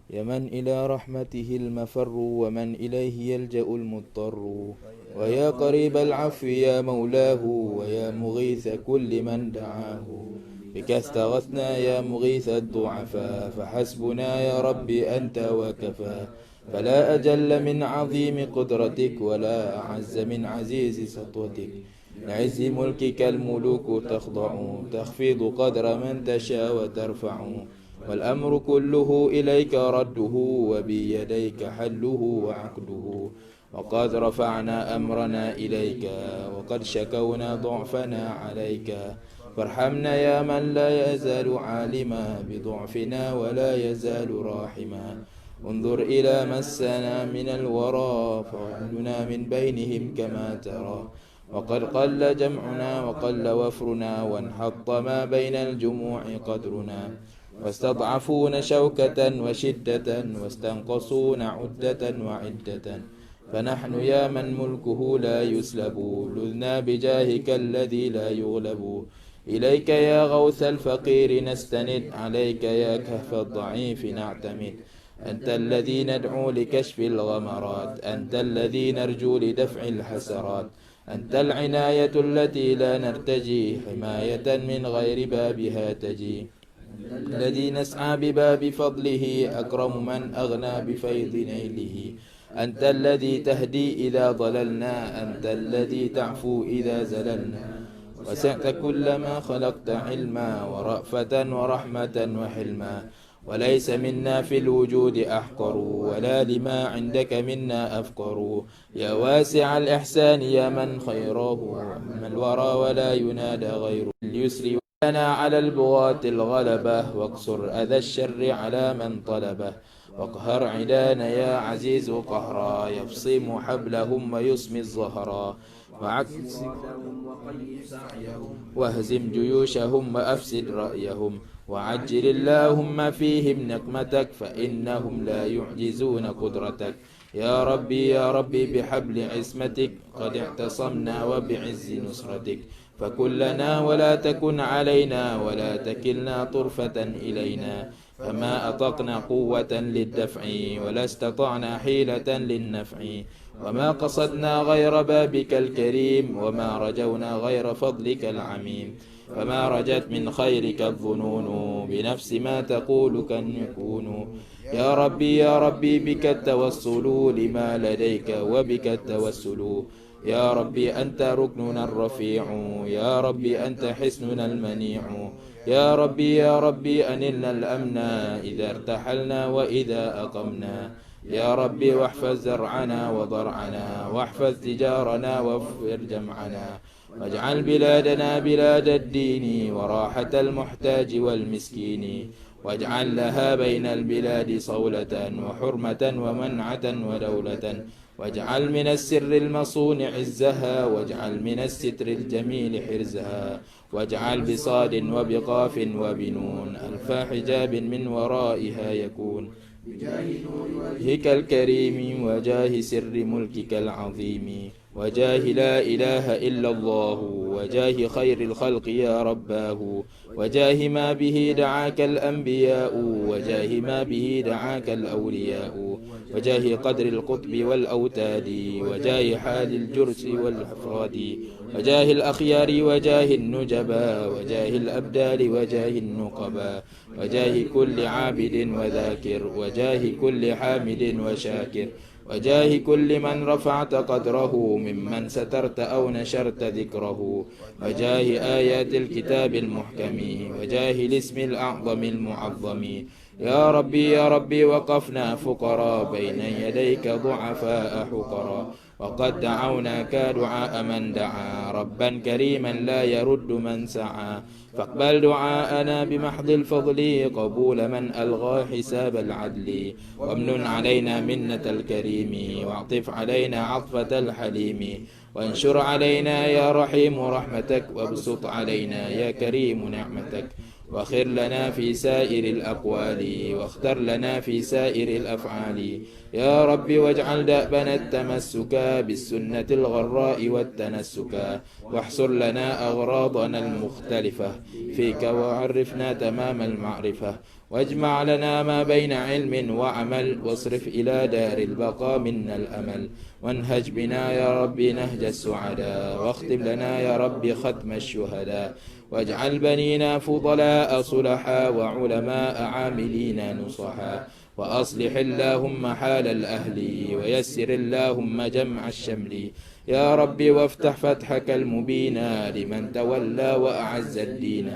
يا من إلى رحمته المفر ومن إليه يلجأ المضطر، ويا قريب العفو يا مولاه، ويا مغيث كل من دعاه. بك استغثنا يا مغيث الضعفاء، فحسبنا يا رب أنت وكفى. فلا أجل من عظيم قدرتك، ولا أعز من عزيز سطوتك. لعز ملكك الملوك تخضع، تخفض قدر من تشاء وترفع. والأمر كله إليك رده، وبيديك حله وعقده. وقد رفعنا أمرنا إليك، وقد شكونا ضعفنا عليك. فارحمنا يا من لا يزال عالما بضعفنا ولا يزال راحما. انظر إلى مسنا من الورى، فاعلنا من بينهم كما ترى. وقد قل جمعنا وقل وفرنا، وانحط ما بين الجموع قدرنا. واستضعفون شوكة وشدة، واستنقصون عدة وعدة. فنحن يا من ملكه لا يسلب، لذنا بجاهك الذي لا يغلب. إليك يا غوث الفقير نستند، عليك يا كهف الضعيف نعتمد. أنت الذي ندعو لكشف الغمرات، أنت الذي نرجو لدفع الحسرات. أنت العناية التي لا نرتجي، حماية من غير بابها تجي. الذي نسعى بباب فضله، أكرم من أغنى بفيض نيله. أنت الذي تهدي إذا ضللنا، أنت الذي تعفو إذا زللنا. وسعت كل ما خلقت علما، ورأفة ورحمة وحلما. وليس منا في الوجود أحقر، ولا لما عندك منا أفقر. يا واسع الإحسان يا من خيره من الورى ولا ينادى غيره. اليسر لنا على البغاة الغلبة، واقصر أذى الشر على من طلبه. واقهر عدانا يا عزيز قهرا، يفصم حبلهم ويسمي الزهرا. وعكس وقيد سعيهم، واهزم جيوشهم وأفسد رأيهم. وعجل اللهم فيهم نقمتك، فإنهم لا يعجزون قدرتك. يا ربي يا ربي بحبل عصمتك، قد اعتصمنا وبعز نصرتك. فكلنا ولا تكن علينا، ولا تكلنا طرفة إلينا. فما أطقنا قوة للدفع، ولا استطعنا حيلة للنفع. وما قصدنا غير بابك الكريم وما رجونا غير فضلك العميم فما رجت من خيرك الظنون بنفس ما تقول كن يكون يا ربي بك التوسل لما لديك وبك التوسل يا ربي أنت ركننا الرفيع يا ربي أنت حصننا المنيع يا ربي أنلنا الأمن إذا ارتحلنا وإذا أقمنا يا ربي واحفظ زرعنا وضرعنا واحفظ تجارنا واغفر جمعنا واجعل بلادنا بلاد الدين وراحة المحتاج والمسكين واجعل لها بين البلاد صولة وحرمة ومنعة ودولة واجعل من السر المصون عزها واجعل من الستر الجميل حرزها واجعل بصاد وبقاف وبنون ألف حجاب من ورائها يكون بجاه نور وجهك الكريم وجاه سر ملكك العظيم وجاه لا إله إلا الله وجاه خير الخلق يا رباه وجاه ما به دعاك الأنبياء وجاه ما به دعاك الأولياء وجاه قدر القطب والأوتاد وجاه حال الجرس والأفراد وجاه الأخيار وجاه النجبا وجاه الأبدال وجاه النقبا وجاه كل عابد وذاكر وجاه كل حامد وشاكر وجاه كل من رفعت قدره ممن سترت أو نشرت ذكره وجاه آيات الكتاب المحكم وجاه الاسم الأعظم المعظم يا ربي وقفنا فقراء بين يديك ضعفاء حقراء وقد دعوناك دعاء من دعا ربا كريما لا يرد من سعى فاقبل دعاءنا بمحض الفضل قبول من ألغى حساب العدل وامنن علينا منة الكريم واعطف علينا عطفة الحليم وانشر علينا يا رحيم رحمتك وابسط علينا يا كريم نعمتك واخر لنا في سائر الأقوال واختر لنا في سائر الأفعال يا رب واجعل دأبنا التمسك بالسنة الغراء والتنسك واحصر لنا أغراضنا المختلفة فيك وعرفنا تمام المعرفة واجمع لنا ما بين علم وعمل واصرف إلى دار البقاء منا الأمل وانهج بنا يا رب نهج السعداء واختم لنا يا رب ختم الشهداء واجعل بنينا فضلاء صلحا وعلماء عاملين نصحا وأصلح اللهم حال الأهل ويسر اللهم جمع الشمل يا ربي وافتح فتحك المبين لمن تولى وأعز الدين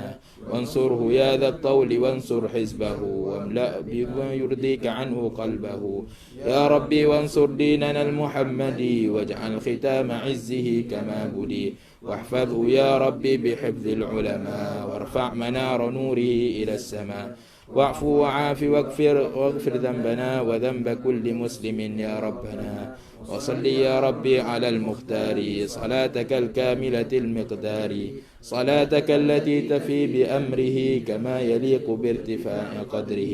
وانصره يا ذا الطول وانصر حزبه واملأ بما يرضيك عنه قلبه يا ربي وانصر ديننا المحمدي واجعل ختام عزه كما بدي واحفظه يا ربي بحفظ العلماء وارفع منار نوره إلى السماء واعف وعاف واغفر ذنبنا وذنب كل مسلم يا ربنا وصل يا ربي على المختار صلاتك الكاملة المقدار صلاتك التي تفي بأمره كما يليق بارتفاع قدره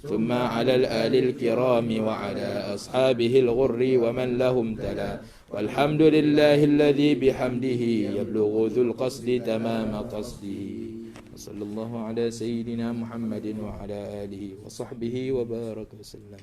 ثم على الآل الكرام وعلى أصحابه الغر ومن لهم تلا والحمد لله الذي بحمده يبلغ ذو القصد تمام قصده وصلى الله على سيدنا محمد وعلى آله وصحبه وبارك وسلم.